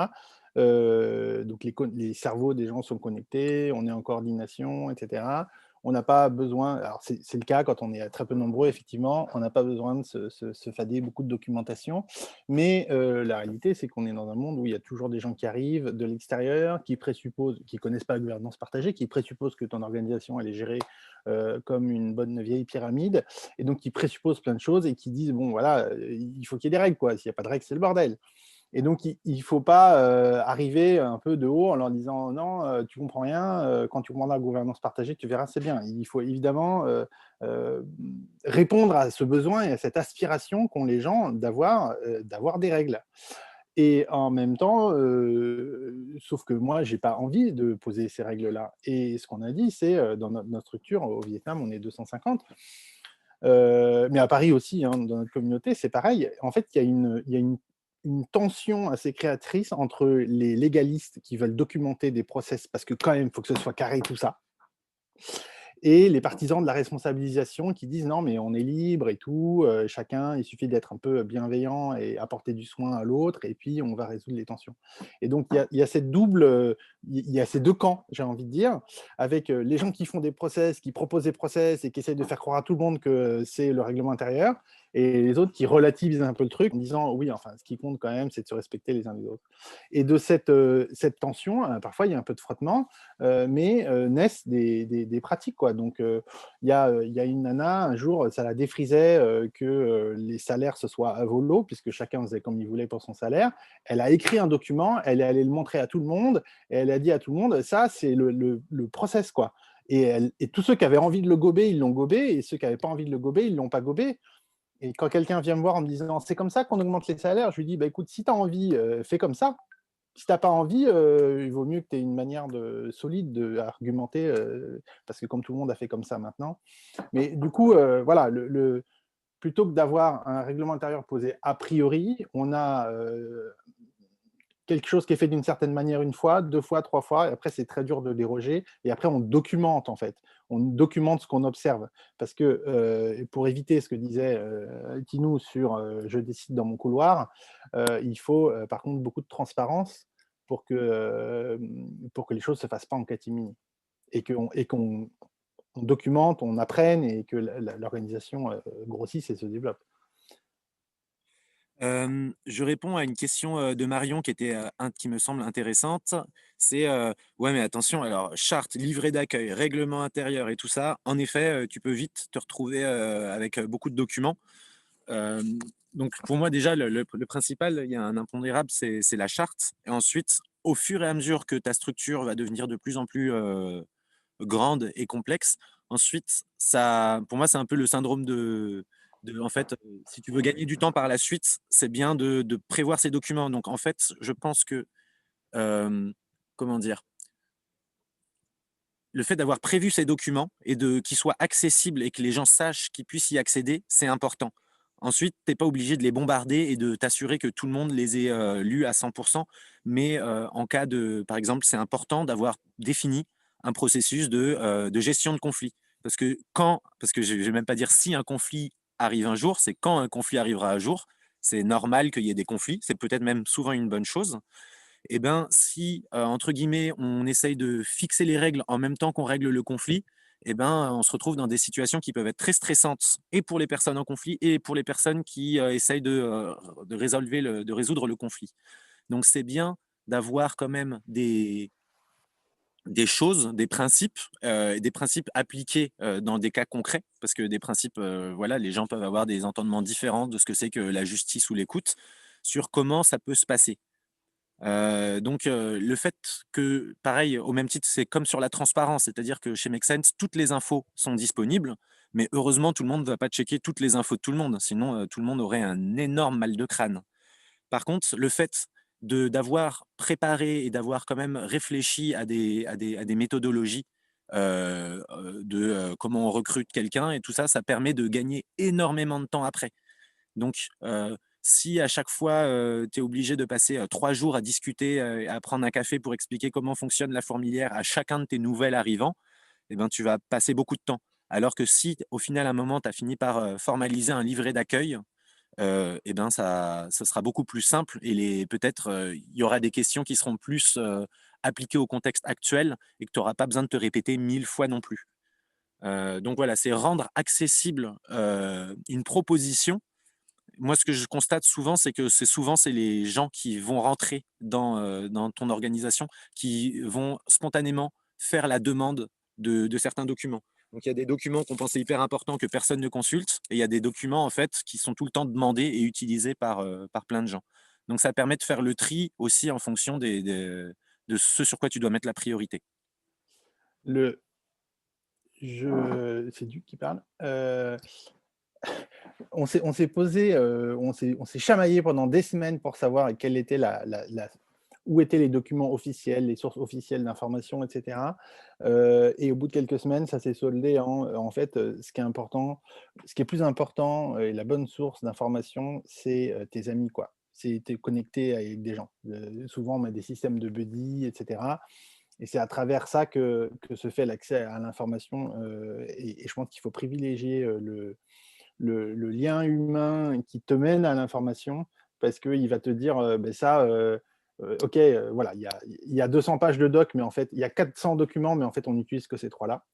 donc les cerveaux des gens sont connectés, on est en coordination, etc. On n'a pas besoin, alors c'est le cas quand on est très peu nombreux, effectivement, on n'a pas besoin de se fader beaucoup de documentation, mais la réalité, c'est qu'on est dans un monde où il y a toujours des gens qui arrivent de l'extérieur, qui connaissent pas la gouvernance partagée, qui présupposent que ton organisation, elle est gérée comme une bonne vieille pyramide, et donc qui présupposent plein de choses et qui disent, bon, voilà, il faut qu'il y ait des règles, quoi. S'il n'y a pas de règles, c'est le bordel. Et donc, il ne faut pas arriver un peu de haut en leur disant non, tu comprends rien, quand tu comprendras la gouvernance partagée, tu verras, c'est bien. Il faut évidemment répondre à ce besoin et à cette aspiration qu'ont les gens d'avoir des règles. Et en même temps, sauf que moi, je n'ai pas envie de poser ces règles-là. Et ce qu'on a dit, c'est dans notre structure, au Vietnam, on est 250. Mais à Paris aussi, hein, dans notre communauté, c'est pareil. En fait, il y a une tension assez créatrice entre les légalistes qui veulent documenter des process, parce que quand même, il faut que ce soit carré tout ça, et les partisans de la responsabilisation qui disent non, mais on est libre et tout, chacun, il suffit d'être un peu bienveillant et apporter du soin à l'autre, et puis on va résoudre les tensions. Et donc, il y a cette double, il y a ces deux camps, j'ai envie de dire, avec les gens qui font des process, qui proposent des process et qui essayent de faire croire à tout le monde que c'est le règlement intérieur, et les autres qui relativisent un peu le truc en disant oui, enfin, ce qui compte quand même, c'est de se respecter les uns les autres. Et de cette tension, parfois, il y a un peu de frottement, mais naissent des pratiques, quoi. Donc, il y a une nana, un jour, ça la défrisait que les salaires, ce soit à volo, puisque chacun faisait comme il voulait pour son salaire. Elle a écrit un document, elle est allée le montrer à tout le monde, et elle a dit à tout le monde, ça, c'est le process, quoi. Et tous ceux qui avaient envie de le gober, ils l'ont gobé, et ceux qui n'avaient pas envie de le gober, ils ne l'ont pas gobé. Et quand quelqu'un vient me voir en me disant, c'est comme ça qu'on augmente les salaires, je lui dis, bah, écoute, si tu as envie, fais comme ça. Si tu n'as pas envie, il vaut mieux que tu aies une manière solide d'argumenter, parce que comme tout le monde a fait comme ça maintenant. Mais du coup, voilà, plutôt que d'avoir un règlement intérieur posé a priori, on a quelque chose qui est fait d'une certaine manière une fois, deux fois, trois fois, et après c'est très dur de déroger, et après on documente en fait, on documente ce qu'on observe, parce que pour éviter ce que disait Tinou sur je décide dans mon couloir, il faut par contre beaucoup de transparence pour que les choses ne se fassent pas en catimini, et qu'on on documente, on apprenne, et que l'organisation grossisse et se développe. Je réponds à une question de Marion qui me semble intéressante. C'est ouais, mais attention, alors charte, livret d'accueil, règlement intérieur et tout ça, en effet, tu peux vite te retrouver avec beaucoup de documents. Euh, donc pour moi, déjà, le principal, il y a un impondérable, c'est la charte. Et ensuite, au fur et à mesure que ta structure va devenir de plus en plus grande et complexe, ensuite, pour moi, c'est un peu le syndrome en fait, si tu veux gagner du temps par la suite, c'est bien de prévoir ces documents. Donc, en fait, je pense que, comment dire, le fait d'avoir prévu ces documents et qu'ils soient accessibles et que les gens sachent qu'ils puissent y accéder, c'est important. Ensuite, tu n'es pas obligé de les bombarder et de t'assurer que tout le monde les ait lus à 100%. Mais en cas par exemple, c'est important d'avoir défini un processus de gestion de conflit. Parce que je ne vais même pas dire si un conflit arrive un jour, c'est quand un conflit arrivera un jour. C'est normal qu'il y ait des conflits. C'est peut-être même souvent une bonne chose. Eh ben, si, entre guillemets, on essaye de fixer les règles en même temps qu'on règle le conflit, eh ben, on se retrouve dans des situations qui peuvent être très stressantes, et pour les personnes en conflit, et pour les personnes qui essayent de résoudre le conflit. Donc, c'est bien d'avoir quand même des choses, des principes appliqués dans des cas concrets, parce que des principes, voilà, les gens peuvent avoir des entendements différents de ce que c'est que la justice ou l'écoute, sur comment ça peut se passer. Donc le fait que, pareil, au même titre, c'est comme sur la transparence, c'est-à-dire que chez Make Sense, toutes les infos sont disponibles, mais heureusement, tout le monde ne va pas checker toutes les infos de tout le monde, sinon tout le monde aurait un énorme mal de crâne. Par contre, le fait d'avoir préparé et d'avoir quand même réfléchi à des méthodologies comment on recrute quelqu'un et tout ça, ça permet de gagner énormément de temps après. Donc, si à chaque fois, tu es obligé de passer 3 jours à discuter, à prendre un café pour expliquer comment fonctionne la fourmilière à chacun de tes nouvelles arrivants, eh ben, tu vas passer beaucoup de temps. Alors que si, au final, à un moment, tu as fini par formaliser un livret d'accueil, et ben, ça sera beaucoup plus simple et peut-être, il y aura des questions qui seront plus appliquées au contexte actuel et que tu auras pas besoin de te répéter 1000 fois non plus. Donc voilà, c'est rendre accessible une proposition. Moi, ce que je constate souvent, c'est que c'est les gens qui vont rentrer dans ton organisation, qui vont spontanément faire la demande de certains documents. Donc il y a des documents qu'on pensait hyper importants que personne ne consulte et il y a des documents, en fait, qui sont tout le temps demandés et utilisés par plein de gens. Donc ça permet de faire le tri aussi en fonction de ce sur quoi tu dois mettre la priorité. Le c'est Duc qui parle. On s'est posé, on s'est chamaillé pendant des semaines pour savoir quelle était où étaient les documents officiels, les sources officielles d'informations, et cetera. Et au bout de quelques semaines, ça s'est soldé en fait, ce qui est plus important et la bonne source d'information, c'est, tes amis, quoi. C'est tu es connecté avec des gens. Souvent, on met des systèmes de buddy, et cetera, et c'est à travers ça que se fait l'accès à l'information, et je pense qu'il faut privilégier, le lien humain qui te mène à l'information, parce qu'il va te dire, ben ça, OK, voilà, il y a 200 pages de doc, mais en fait, il y a 400 documents, mais en fait, on n'utilise que ces 3-là.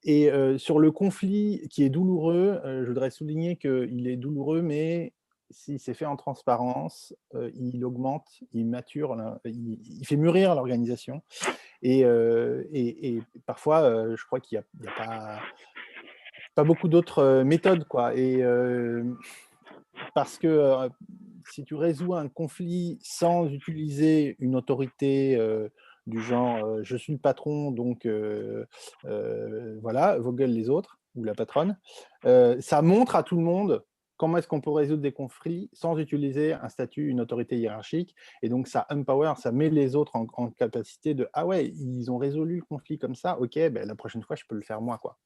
Et sur le conflit qui est douloureux, je voudrais souligner qu'il est douloureux, mais si c'est fait en transparence, il augmente, il mature, il fait mûrir l'organisation. Et parfois, je crois qu'il y a pas beaucoup d'autres méthodes, quoi. Et parce que si tu résous un conflit sans utiliser une autorité du genre je suis le patron, donc voilà, vos gueules les autres, ou la patronne, ça montre à tout le monde comment est-ce qu'on peut résoudre des conflits sans utiliser un statut, une autorité hiérarchique. Et donc ça empower, ça met les autres en capacité de ah ouais, ils ont résolu le conflit comme ça, ok, ben, la prochaine fois je peux le faire moi, quoi.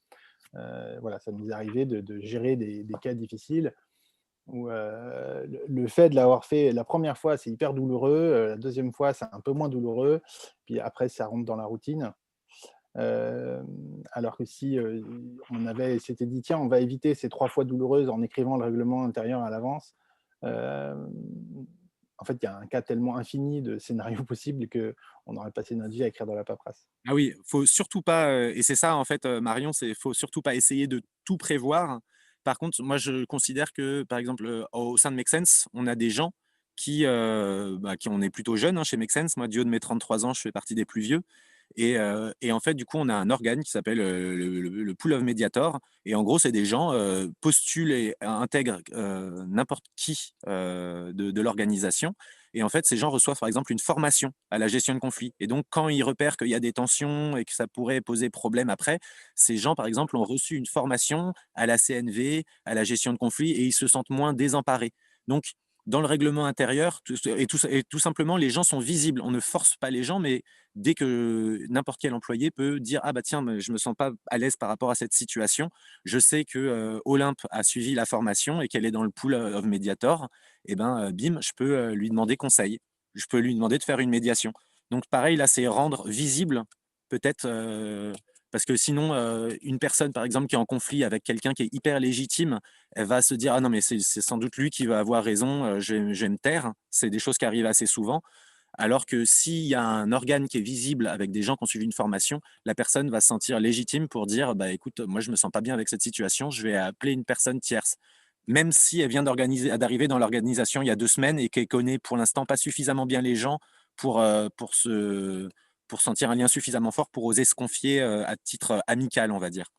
Voilà, ça nous est arrivé de gérer des cas difficiles où le fait de l'avoir fait la première fois, c'est hyper douloureux, la deuxième fois, c'est un peu moins douloureux, puis après, ça rentre dans la routine. Alors que si s'était dit, tiens, on va éviter ces 3 fois douloureuses en écrivant le règlement intérieur à l'avance, euh, en fait, il y a un cas tellement infini de scénarios possibles qu'on aurait passé notre vie à écrire dans la paperasse. Ah oui, faut surtout pas, et c'est ça en fait, Marion, faut surtout pas essayer de tout prévoir. Par contre, moi je considère que, par exemple, au sein de Make Sense, on a des gens qui on est plutôt jeunes, hein, chez Make Sense. Moi, du haut de mes 33 ans, je fais partie des plus vieux et en fait, du coup, on a un organe qui s'appelle, le Pool of Mediator et en gros, c'est des gens, postulent et intègrent, n'importe qui, de l'organisation et en fait, ces gens reçoivent par exemple une formation à la gestion de conflits. Et donc, quand ils repèrent qu'il y a des tensions et que ça pourrait poser problème après, ces gens, par exemple, ont reçu une formation à la CNV, à la gestion de conflits, et ils se sentent moins désemparés. Donc, dans le règlement intérieur, tout simplement, les gens sont visibles. On ne force pas les gens, mais dès que n'importe quel employé peut dire ah bah tiens, je me sens pas à l'aise par rapport à cette situation, je sais que Olympe a suivi la formation et qu'elle est dans le pool of Mediator, et ben bim, je peux lui demander conseil. Je peux lui demander de faire une médiation. Donc pareil, là, c'est rendre visible peut-être parce que sinon, une personne, par exemple, qui est en conflit avec quelqu'un qui est hyper légitime, elle va se dire ah non mais c'est sans doute lui qui va avoir raison, je vais me taire. C'est des choses qui arrivent assez souvent. Alors que s'il y a un organe qui est visible avec des gens qui ont suivi une formation, la personne va se sentir légitime pour dire bah écoute, moi je me sens pas bien avec cette situation, je vais appeler une personne tierce. Même si elle vient d'arriver dans l'organisation il y a 2 semaines et qu'elle connaît pour l'instant pas suffisamment bien les gens pour sentir un lien suffisamment fort pour oser se confier à titre amical, on va dire.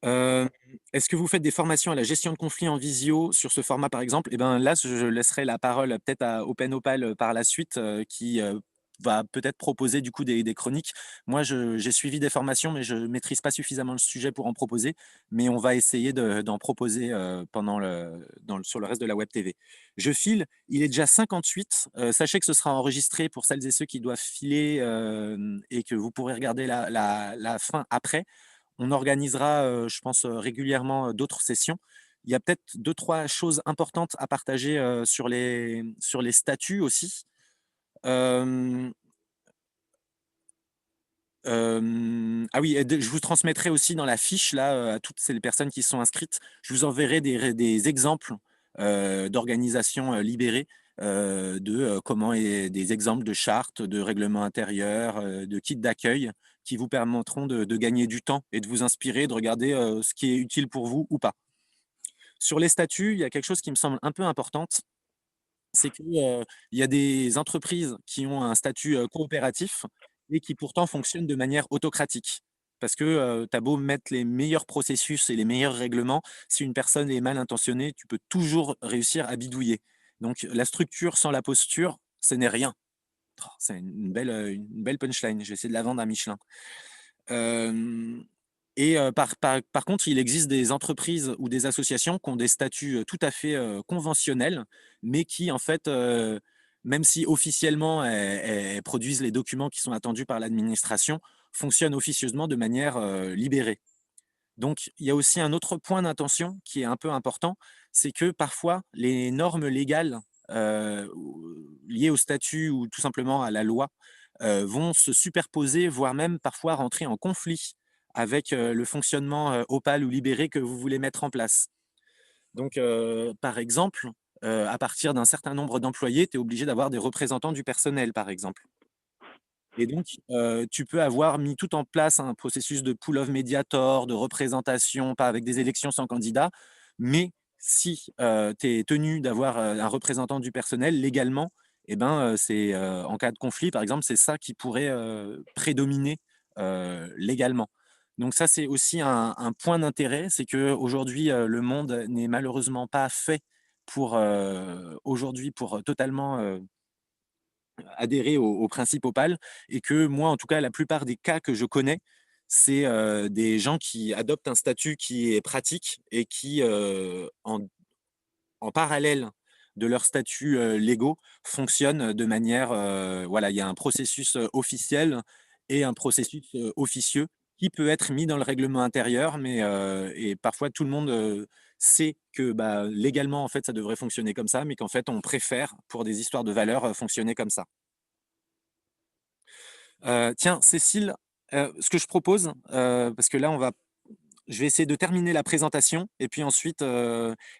Est-ce que vous faites des formations à la gestion de conflits en visio sur ce format, par exemple? Eh ben, là, je laisserai la parole peut-être à OpenOpal par la suite, qui va peut-être proposer du coup des chroniques. Moi, j'ai suivi des formations, mais je ne maîtrise pas suffisamment le sujet pour en proposer. Mais on va essayer d'en proposer sur le reste de la Web TV. Je file, il est déjà 58. Sachez que ce sera enregistré pour celles et ceux qui doivent filer et que vous pourrez regarder la fin après. On organisera, je pense, régulièrement d'autres sessions. Il y a peut-être 2-3 choses importantes à partager sur les statuts aussi. Euh, ah oui, je vous transmettrai aussi dans la fiche là, à toutes ces personnes qui sont inscrites, je vous enverrai des exemples d'organisations libérées, comment des exemples de chartes, de règlements intérieurs, de kits d'accueil qui vous permettront de gagner du temps et de vous inspirer, de regarder ce qui est utile pour vous ou pas. Sur les statuts, il y a quelque chose qui me semble un peu importante, c'est qu'il y a des entreprises qui ont un statut coopératif et qui pourtant fonctionnent de manière autocratique. Parce que tu as beau mettre les meilleurs processus et les meilleurs règlements, si une personne est mal intentionnée, tu peux toujours réussir à bidouiller. Donc la structure sans la posture, ce n'est rien. Oh, c'est une belle punchline, je vais essayer de la vendre à Michelin. Par contre, il existe des entreprises ou des associations qui ont des statuts tout à fait conventionnels, mais qui, en fait, même si officiellement elles produisent les documents qui sont attendus par l'administration, fonctionnent officieusement de manière libérée. Donc, il y a aussi un autre point d'intention qui est un peu important, c'est que parfois, les normes légales liées au statut ou tout simplement à la loi vont se superposer, voire même parfois rentrer en conflit avec le fonctionnement opal ou libéré que vous voulez mettre en place. Donc, par exemple, à partir d'un certain nombre d'employés, tu es obligé d'avoir des représentants du personnel, par exemple. Et donc, tu peux avoir mis tout en place un processus de pool of mediator, de représentation, pas avec des élections sans candidat, mais si tu es tenu d'avoir un représentant du personnel légalement, eh ben, en cas de conflit, par exemple, c'est ça qui pourrait prédominer légalement. Donc ça, c'est aussi un point d'intérêt, c'est qu'aujourd'hui, le monde n'est malheureusement pas fait pour aujourd'hui pour totalement adhérer au principe opal et que moi, en tout cas, la plupart des cas que je connais, c'est des gens qui adoptent un statut qui est pratique et qui, en parallèle de leurs statuts légaux, fonctionnent de manière, voilà, il y a un processus officiel et un processus officieux qui peut être mis dans le règlement intérieur, mais et parfois tout le monde sait que bah, légalement, en fait, ça devrait fonctionner comme ça, mais qu'en fait, on préfère, pour des histoires de valeur, fonctionner comme ça. Tiens, Cécile, ce que je propose, parce que là, je vais essayer de terminer la présentation et puis ensuite,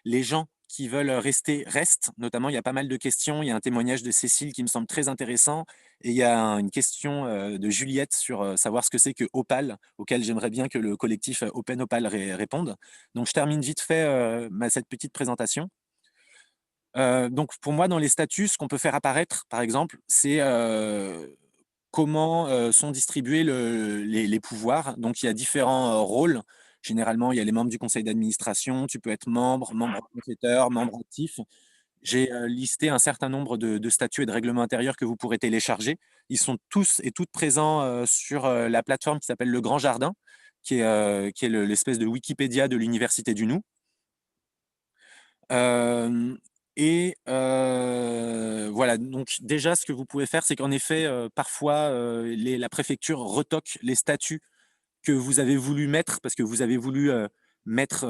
les gens qui veulent rester restent. Notamment, il y a pas mal de questions. Il y a un témoignage de Cécile qui me semble très intéressant et il y a une question de Juliette sur savoir ce que c'est que Opal, auquel j'aimerais bien que le collectif Open Opal réponde. Donc, je termine vite fait cette petite présentation. Donc, pour moi, dans les statuts, ce qu'on peut faire apparaître, par exemple, c'est comment sont distribués les pouvoirs. Donc, il y a différents rôles. Généralement, il y a les membres du conseil d'administration. Tu peux être membre enquêteur, membre actif. J'ai listé un certain nombre de statuts et de règlements intérieurs que vous pourrez télécharger. Ils sont tous et toutes présents sur la plateforme qui s'appelle Le Grand Jardin, qui est l'espèce de Wikipédia de l'Université du Nou. Voilà, donc déjà, ce que vous pouvez faire, c'est qu'en effet, parfois, la préfecture retoque les statuts que vous avez voulu mettre, parce que vous avez voulu mettre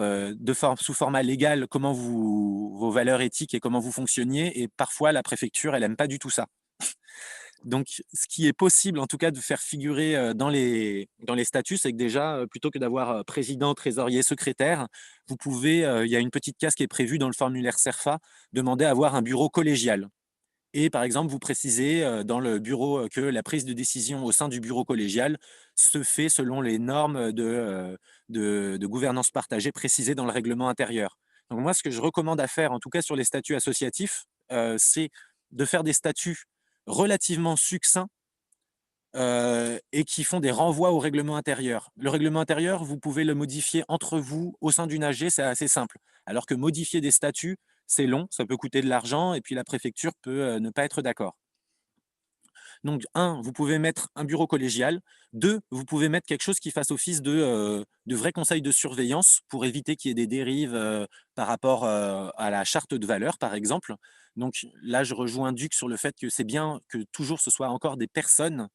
sous format légal vos valeurs éthiques et comment vous fonctionniez, et parfois, la préfecture, elle n'aime pas du tout ça. Donc, ce qui est possible, en tout cas, de faire figurer dans les statuts, c'est que déjà, plutôt que d'avoir président, trésorier, secrétaire, vous pouvez, il y a une petite case qui est prévue dans le formulaire CERFA, demander à avoir un bureau collégial. Et par exemple, vous précisez dans le bureau que la prise de décision au sein du bureau collégial se fait selon les normes de gouvernance partagée précisées dans le règlement intérieur. Donc moi, ce que je recommande à faire, en tout cas sur les statuts associatifs, c'est de faire des statuts relativement succincts et qui font des renvois au règlement intérieur. Le règlement intérieur, vous pouvez le modifier entre vous au sein d'une AG, c'est assez simple. Alors que modifier des statuts, c'est long, ça peut coûter de l'argent et puis la préfecture peut ne pas être d'accord. Donc, 1, vous pouvez mettre un bureau collégial. 2, vous pouvez mettre quelque chose qui fasse office de vrai conseil de surveillance pour éviter qu'il y ait des dérives par rapport à la charte de valeurs, par exemple. Donc là, je rejoins Duc sur le fait que c'est bien que toujours ce soit encore des personnes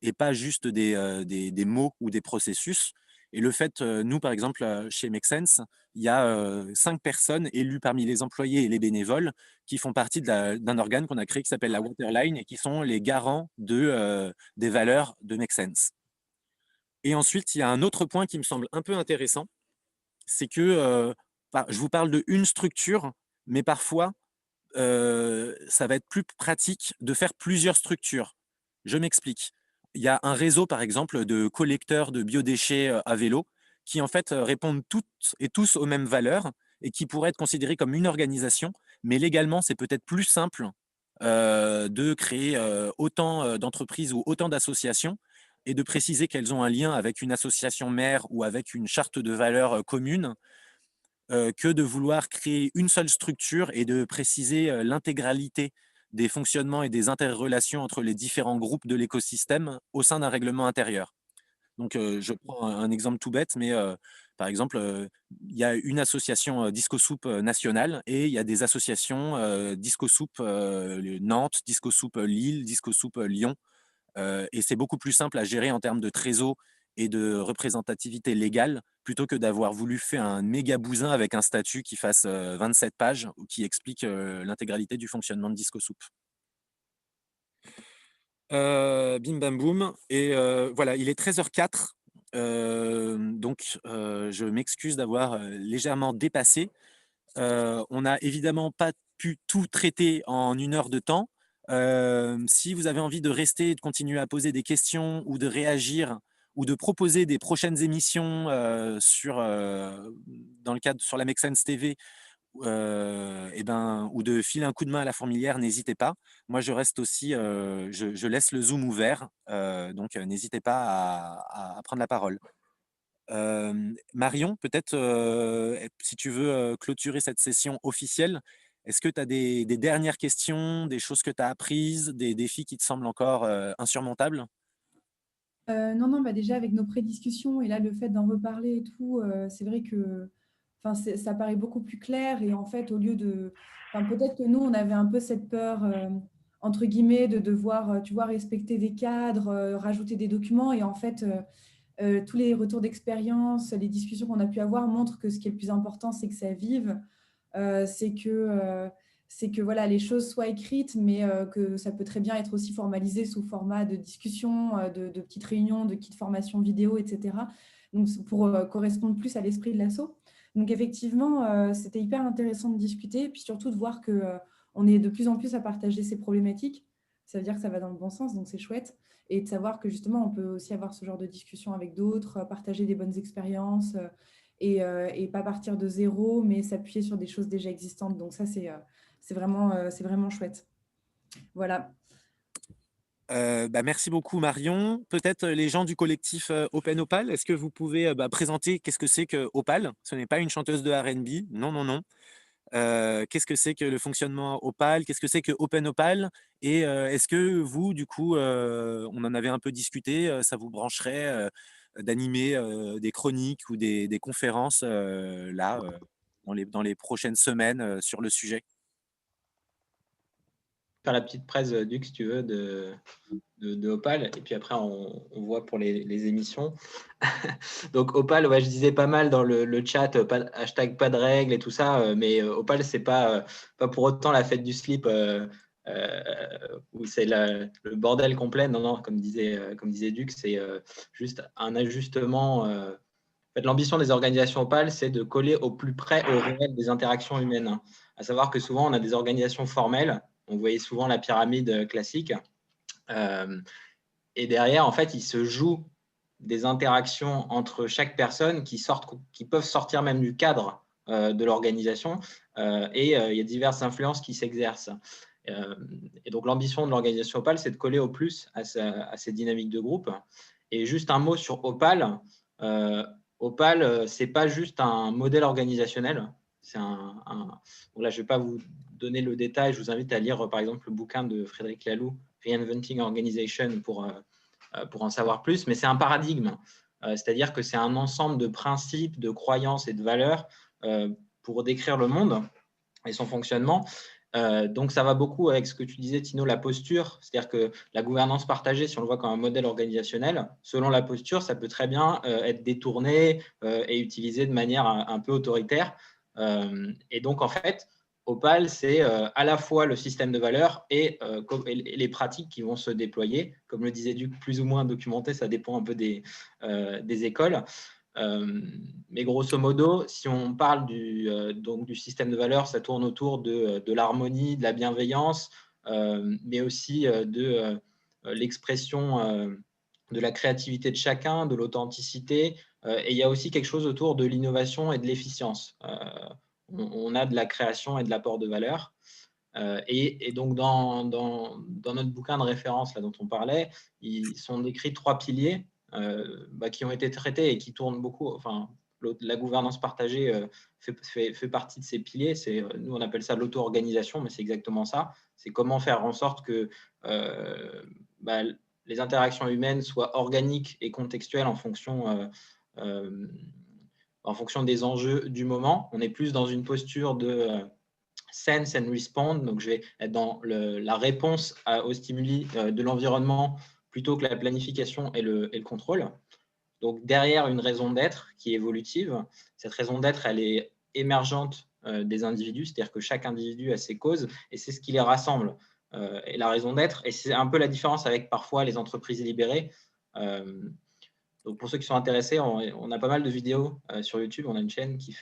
et pas juste des mots ou des processus. Et le fait, nous, par exemple, chez Make Sense, il y a 5 personnes élues parmi les employés et les bénévoles qui font partie d'un organe qu'on a créé qui s'appelle la Waterline et qui sont les garants des valeurs de Make Sense. Et ensuite, il y a un autre point qui me semble un peu intéressant, c'est que je vous parle d'une structure, mais parfois, ça va être plus pratique de faire plusieurs structures. Je m'explique. Il y a un réseau, par exemple, de collecteurs de biodéchets à vélo qui, en fait, répondent toutes et tous aux mêmes valeurs et qui pourraient être considérés comme une organisation, mais légalement, c'est peut-être plus simple de créer autant d'entreprises ou autant d'associations et de préciser qu'elles ont un lien avec une association mère ou avec une charte de valeurs commune que de vouloir créer une seule structure et de préciser l'intégralité des fonctionnements et des interrelations entre les différents groupes de l'écosystème au sein d'un règlement intérieur. Donc, je prends un exemple tout bête, mais par exemple, il y a une association Disco Soup nationale et il y a des associations Disco Soup Nantes, Disco Soup Lille, Disco Soup Lyon. Et c'est beaucoup plus simple à gérer en termes de trésor et de représentativité légale plutôt que d'avoir voulu faire un méga bousin avec un statut qui fasse 27 pages ou qui explique l'intégralité du fonctionnement de Disco Soup. Bim bam boum. Et voilà, il est 13h04. Donc, je m'excuse d'avoir légèrement dépassé. On n'a évidemment pas pu tout traiter en 1 heure de temps. Si vous avez envie de rester et de continuer à poser des questions ou de réagir ou de proposer des prochaines émissions dans le cadre sur la Make Sense TV ou de filer un coup de main à la fourmilière, n'hésitez pas. Moi, je reste aussi, je laisse le Zoom ouvert, donc n'hésitez pas à prendre la parole. Marion, peut-être, si tu veux clôturer cette session officielle, est-ce que tu as des dernières questions, des choses que tu as apprises, des défis qui te semblent encore insurmontables? Non, non, bah déjà avec nos prédiscussions et là le fait d'en reparler et tout, c'est vrai que ça paraît beaucoup plus clair et en fait au lieu de... peut-être que nous on avait un peu cette peur entre guillemets de devoir tu vois, respecter des cadres, rajouter des documents et en fait tous les retours d'expérience, les discussions qu'on a pu avoir montrent que ce qui est le plus important c'est que ça vive, c'est que voilà, les choses soient écrites, mais que ça peut très bien être aussi formalisé sous format de discussion, de petites réunions, de kits de formation vidéo, etc. Donc, pour correspondre plus à l'esprit de l'asso. Donc, effectivement, c'était hyper intéressant de discuter, et puis surtout de voir qu'on est de plus en plus à partager ces problématiques. Ça veut dire que ça va dans le bon sens, donc c'est chouette. Et de savoir que justement, on peut aussi avoir ce genre de discussion avec d'autres, partager des bonnes expériences et pas partir de zéro, mais s'appuyer sur des choses déjà existantes. Donc ça, c'est vraiment chouette. Voilà. Merci beaucoup Marion. Peut-être les gens du collectif Open Opal, est-ce que vous pouvez présenter qu'est-ce que c'est que Opal? Ce n'est pas une chanteuse de R&B, non, non, non. Qu'est-ce que c'est que le fonctionnement Opal? Qu'est-ce que c'est que Open Opal? Et est-ce que vous, du coup, on en avait un peu discuté, ça vous brancherait d'animer des chroniques ou des conférences dans les prochaines semaines sur le sujet? Faire la petite presse, Duc, si tu veux, de Opal, et puis après on voit pour les émissions. Donc Opal, ouais, je disais pas mal dans le chat, hashtag pas de règles et tout ça, mais Opal, c'est pas pour autant la fête du slip où c'est le bordel complet. Non, non, comme disait Duc, c'est juste un ajustement. En fait, l'ambition des organisations Opal, c'est de coller au plus près au réel des interactions humaines, hein. À savoir que souvent, on a des organisations formelles. On voyait souvent la pyramide classique. Et derrière, en fait, il se joue des interactions entre chaque personne qui peuvent sortir même du cadre de l'organisation. Et il y a diverses influences qui s'exercent. Et donc, l'ambition de l'organisation Opal, c'est de coller au plus à ces dynamiques de groupe. Et juste un mot sur Opal. Opal, ce n'est pas juste un modèle organisationnel. Bon, là, je ne vais pas vous donner le détail. Je vous invite à lire, par exemple, le bouquin de Frédéric Laloux, Reinventing Organization, pour en savoir plus. Mais c'est un paradigme. C'est-à-dire que c'est un ensemble de principes, de croyances et de valeurs pour décrire le monde et son fonctionnement. Donc, ça va beaucoup avec ce que tu disais, Tino, la posture. C'est-à-dire que la gouvernance partagée, si on le voit comme un modèle organisationnel, selon la posture, ça peut très bien être détourné et utilisé de manière un peu autoritaire. Et donc, en fait, Opal, c'est à la fois le système de valeurs et les pratiques qui vont se déployer. Comme le disait Duc, plus ou moins documenté, ça dépend un peu des écoles. Mais grosso modo, si on parle donc du système de valeurs, ça tourne autour de l'harmonie, de la bienveillance, mais aussi de l'expression de la créativité de chacun, de l'authenticité. Et il y a aussi quelque chose autour de l'innovation et de l'efficience. On a de la création et de l'apport de valeur. Et donc, dans notre bouquin de référence là, dont on parlait, ils sont décrits 3 piliers qui ont été traités et qui tournent beaucoup. Enfin, la gouvernance partagée fait partie de ces piliers. Nous, on appelle ça l'auto-organisation, mais c'est exactement ça. C'est comment faire en sorte que les interactions humaines soient organiques et contextuelles en fonction des enjeux du moment. On est plus dans une posture de sense and respond. Donc, je vais être dans la réponse aux stimuli de l'environnement plutôt que la planification et le contrôle. Donc, derrière une raison d'être qui est évolutive, cette raison d'être, elle est émergente des individus, c'est-à-dire que chaque individu a ses causes et c'est ce qui les rassemble. Et la raison d'être, et c'est un peu la différence avec parfois les entreprises libérées. Donc, pour ceux qui sont intéressés, on a pas mal de vidéos sur YouTube. On a une chaîne qui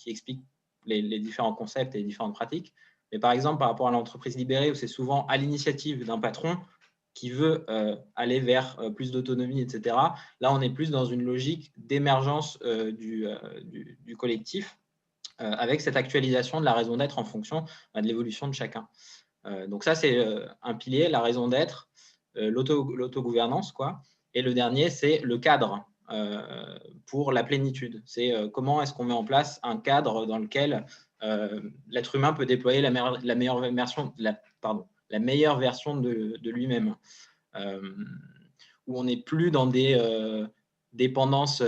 explique les différents concepts et les différentes pratiques. Mais par exemple, par rapport à l'entreprise libérée, où c'est souvent à l'initiative d'un patron qui veut aller vers plus d'autonomie, etc. Là, on est plus dans une logique d'émergence du collectif avec cette actualisation de la raison d'être en fonction de l'évolution de chacun. Donc ça, c'est un pilier, la raison d'être, l'autogouvernance, quoi. Et le dernier, c'est le cadre pour la plénitude. C'est comment est-ce qu'on met en place un cadre dans lequel l'être humain peut déployer la meilleure version de lui-même, où on n'est plus dans des dépendances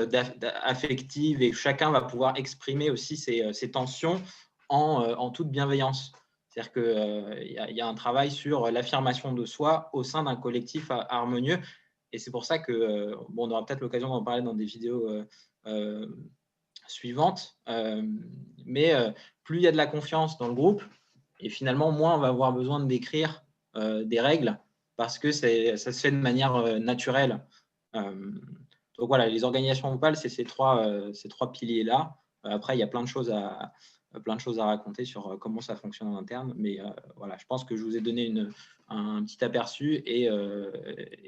affectives et chacun va pouvoir exprimer aussi ses tensions en toute bienveillance. C'est-à-dire qu'il y a un travail sur l'affirmation de soi au sein d'un collectif harmonieux. Et c'est pour ça que, on aura peut-être l'occasion d'en parler dans des vidéos suivantes, mais plus il y a de la confiance dans le groupe, et finalement, moins on va avoir besoin de décrire des règles, parce que ça se fait de manière naturelle. Donc voilà, les organisations Opal, c'est ces trois piliers-là. Après, il y a plein de choses à raconter sur comment ça fonctionne en interne, mais voilà, je pense que je vous ai donné un petit aperçu et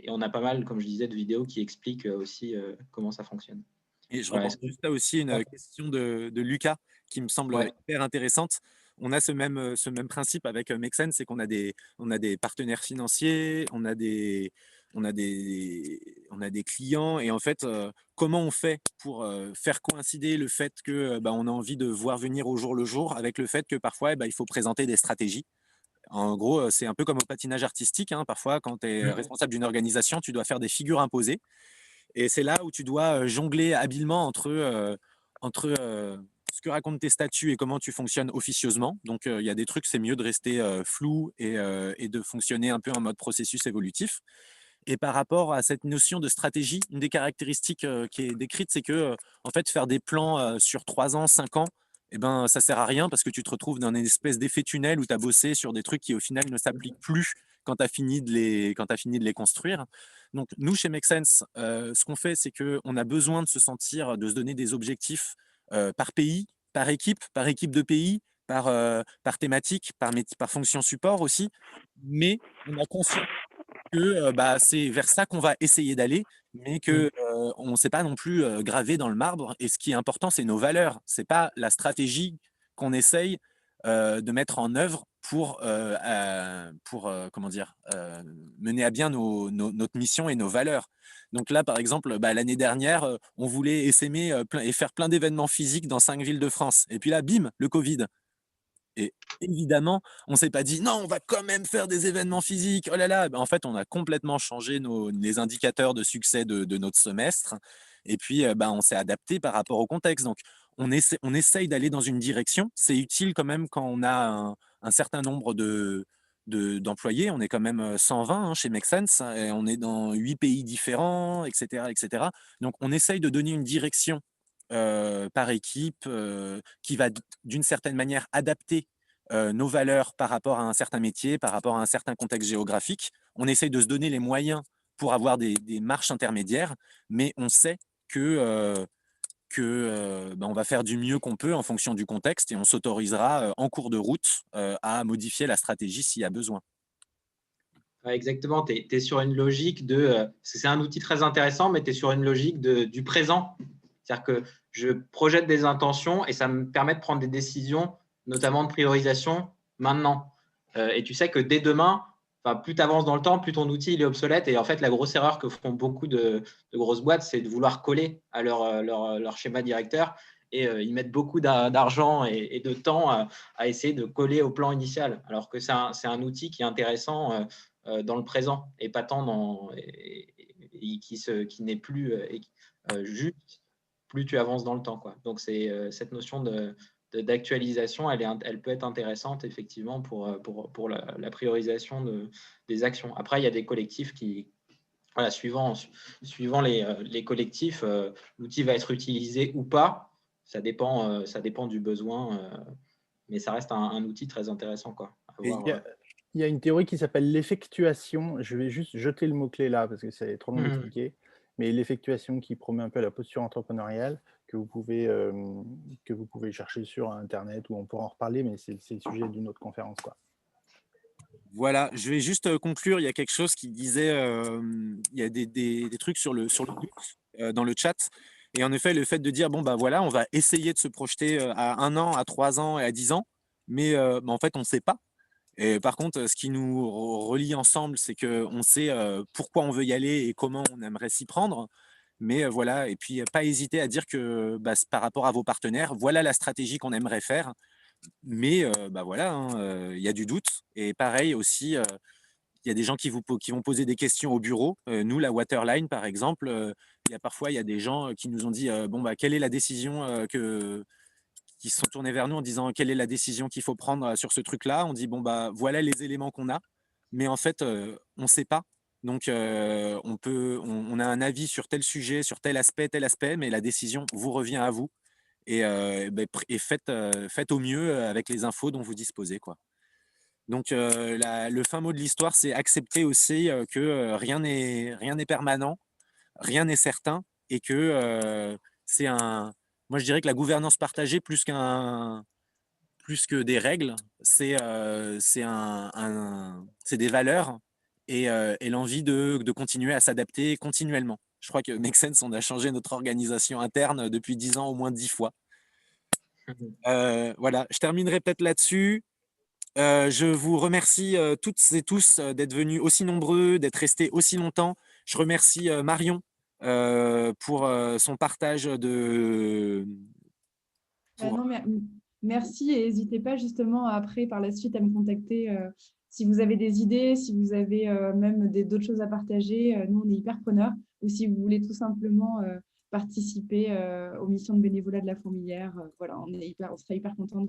on a pas mal, comme je disais, de vidéos qui expliquent aussi comment ça fonctionne. Et je reprends juste là aussi une question de Lucas qui me semble hyper intéressante. On a ce même principe avec Make Sense, c'est qu'on a des partenaires financiers, on a des clients, et en fait, comment on fait pour faire coïncider le fait que on a envie de voir venir au jour le jour avec le fait que parfois il faut présenter des stratégies. En gros, c'est un peu comme au patinage artistique, hein. Parfois, quand tu es responsable d'une organisation, tu dois faire des figures imposées. Et c'est là où tu dois jongler habilement entre ce que racontent tes statuts et comment tu fonctionnes officieusement. Donc, il y a des trucs, c'est mieux de rester flou et de fonctionner un peu en mode processus évolutif. Et par rapport à cette notion de stratégie, une des caractéristiques qui est décrite, c'est que en fait, faire des plans sur 3 ans, 5 ans, ça sert à rien parce que tu te retrouves dans une espèce d'effet tunnel où tu as bossé sur des trucs qui au final ne s'appliquent plus quand tu as fini de les construire. Donc nous, chez Make Sense, ce qu'on fait, c'est qu'on a besoin de se donner des objectifs par pays, par équipe de pays, par thématique, par fonction support aussi. Mais on a conscience que c'est vers ça qu'on va essayer d'aller, mais qu'on ne s'est pas non plus gravé dans le marbre. Et ce qui est important, c'est nos valeurs. Ce n'est pas la stratégie qu'on essaye de mettre en œuvre comment dire, mener à bien notre mission et nos valeurs. Donc là, par exemple, l'année dernière, on voulait essaimer et faire plein d'événements physiques dans 5 villes de France. Et puis là, bim, le Covid. Et évidemment, on s'est pas dit: «Non, on va quand même faire des événements physiques, oh là là!» En fait, on a complètement changé les indicateurs de succès de notre semestre et puis, on s'est adapté par rapport au contexte. Donc on essaye d'aller dans une direction. C'est utile quand même quand on a un certain nombre d'employés. On est quand même, 120, hein, chez Make Sense et on est dans 8 pays différents et cetera et cetera. Donc on essaye de donner une direction, par équipe, qui va d'une certaine manière adapter nos valeurs par rapport à un certain métier, par rapport à un certain contexte géographique. On essaye de se donner les moyens pour avoir des marches intermédiaires, mais on sait que on va faire du mieux qu'on peut en fonction du contexte et on s'autorisera en cours de route à modifier la stratégie s'il y a besoin. Ouais, exactement, tu es sur une logique parce que c'est un outil très intéressant, mais tu es sur une logique du présent. C'est-à-dire que je projette des intentions et ça me permet de prendre des décisions, notamment de priorisation, maintenant. Et tu sais que dès demain, plus tu avances dans le temps, plus ton outil il est obsolète. Et en fait, la grosse erreur que font beaucoup de grosses boîtes, c'est de vouloir coller à leur schéma directeur. Et ils mettent beaucoup d'argent et de temps à essayer de coller au plan initial. Alors que c'est un outil qui est intéressant dans le présent et pas tant qui n'est plus juste plus tu avances dans le temps, quoi. Donc c'est cette notion d'actualisation, elle peut être intéressante effectivement pour la priorisation des actions. Après, il y a des collectifs qui, voilà, suivant les collectifs, l'outil va être utilisé ou pas. Ça dépend du besoin, mais ça reste un outil très intéressant, quoi. Et il y a une théorie qui s'appelle l'effectuation. Je vais juste jeter le mot-clé là parce que c'est trop long d'expliquer. Mais l'effectuation qui promet un peu la posture entrepreneuriale que vous pouvez chercher sur Internet ou on pourra en reparler, mais c'est le sujet d'une autre conférence, quoi. Voilà, je vais juste conclure. Il y a quelque chose qui disait, il y a des trucs sur le doute dans le chat. Et en effet, le fait de dire, bon, voilà, on va essayer de se projeter à 1 an, à 3 ans et à 10 ans, mais en fait, on ne sait pas. Et par contre, ce qui nous relie ensemble, c'est qu'on sait pourquoi on veut y aller et comment on aimerait s'y prendre. Mais voilà, et puis pas hésiter à dire que par rapport à vos partenaires, voilà la stratégie qu'on aimerait faire. Mais voilà, hein, il y a du doute. Et pareil aussi, il y a des gens qui vont poser des questions au bureau. Nous, la Waterline, par exemple, il y a des gens qui nous ont dit quelle est la décision qui se sont tournés vers nous en disant quelle est la décision qu'il faut prendre sur ce truc-là. On dit voilà les éléments qu'on a, mais en fait on ne sait pas. Donc on a un avis sur tel sujet, sur tel aspect, mais la décision vous revient à vous et faites au mieux avec les infos dont vous disposez, quoi. Donc le fin mot de l'histoire, c'est accepter aussi que rien n'est permanent, rien n'est certain et que c'est un moi je dirais que la gouvernance partagée plus que des règles, c'est des valeurs et l'envie de continuer à s'adapter continuellement. Je crois que Make Sense, on a changé notre organisation interne depuis 10 ans au moins 10 fois. Voilà, je terminerai peut-être là-dessus. Je vous remercie toutes et tous d'être venus aussi nombreux, d'être restés aussi longtemps. Je remercie Marion pour son partage Non, merci et n'hésitez pas justement après par la suite à me contacter si vous avez des idées, si vous avez même d'autres choses à partager. Nous, on est hyper preneurs. Ou si vous voulez tout simplement participer aux missions de bénévolat de la Fourmilière. Voilà, on sera hyper contents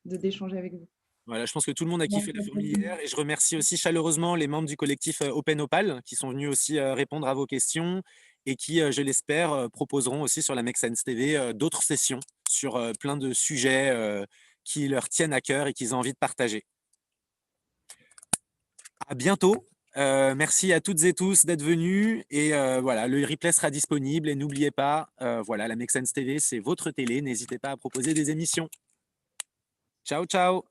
d'échanger avec vous. Voilà, je pense que tout le monde a kiffé la Fourmilière et je remercie aussi chaleureusement les membres du collectif Open Opal qui sont venus aussi répondre à vos questions et qui, je l'espère, proposeront aussi sur la Make Sense TV d'autres sessions sur plein de sujets qui leur tiennent à cœur et qu'ils ont envie de partager. À bientôt. Merci à toutes et tous d'être venus et voilà, le replay sera disponible et n'oubliez pas, voilà, la Make Sense TV, c'est votre télé. N'hésitez pas à proposer des émissions. Ciao, ciao.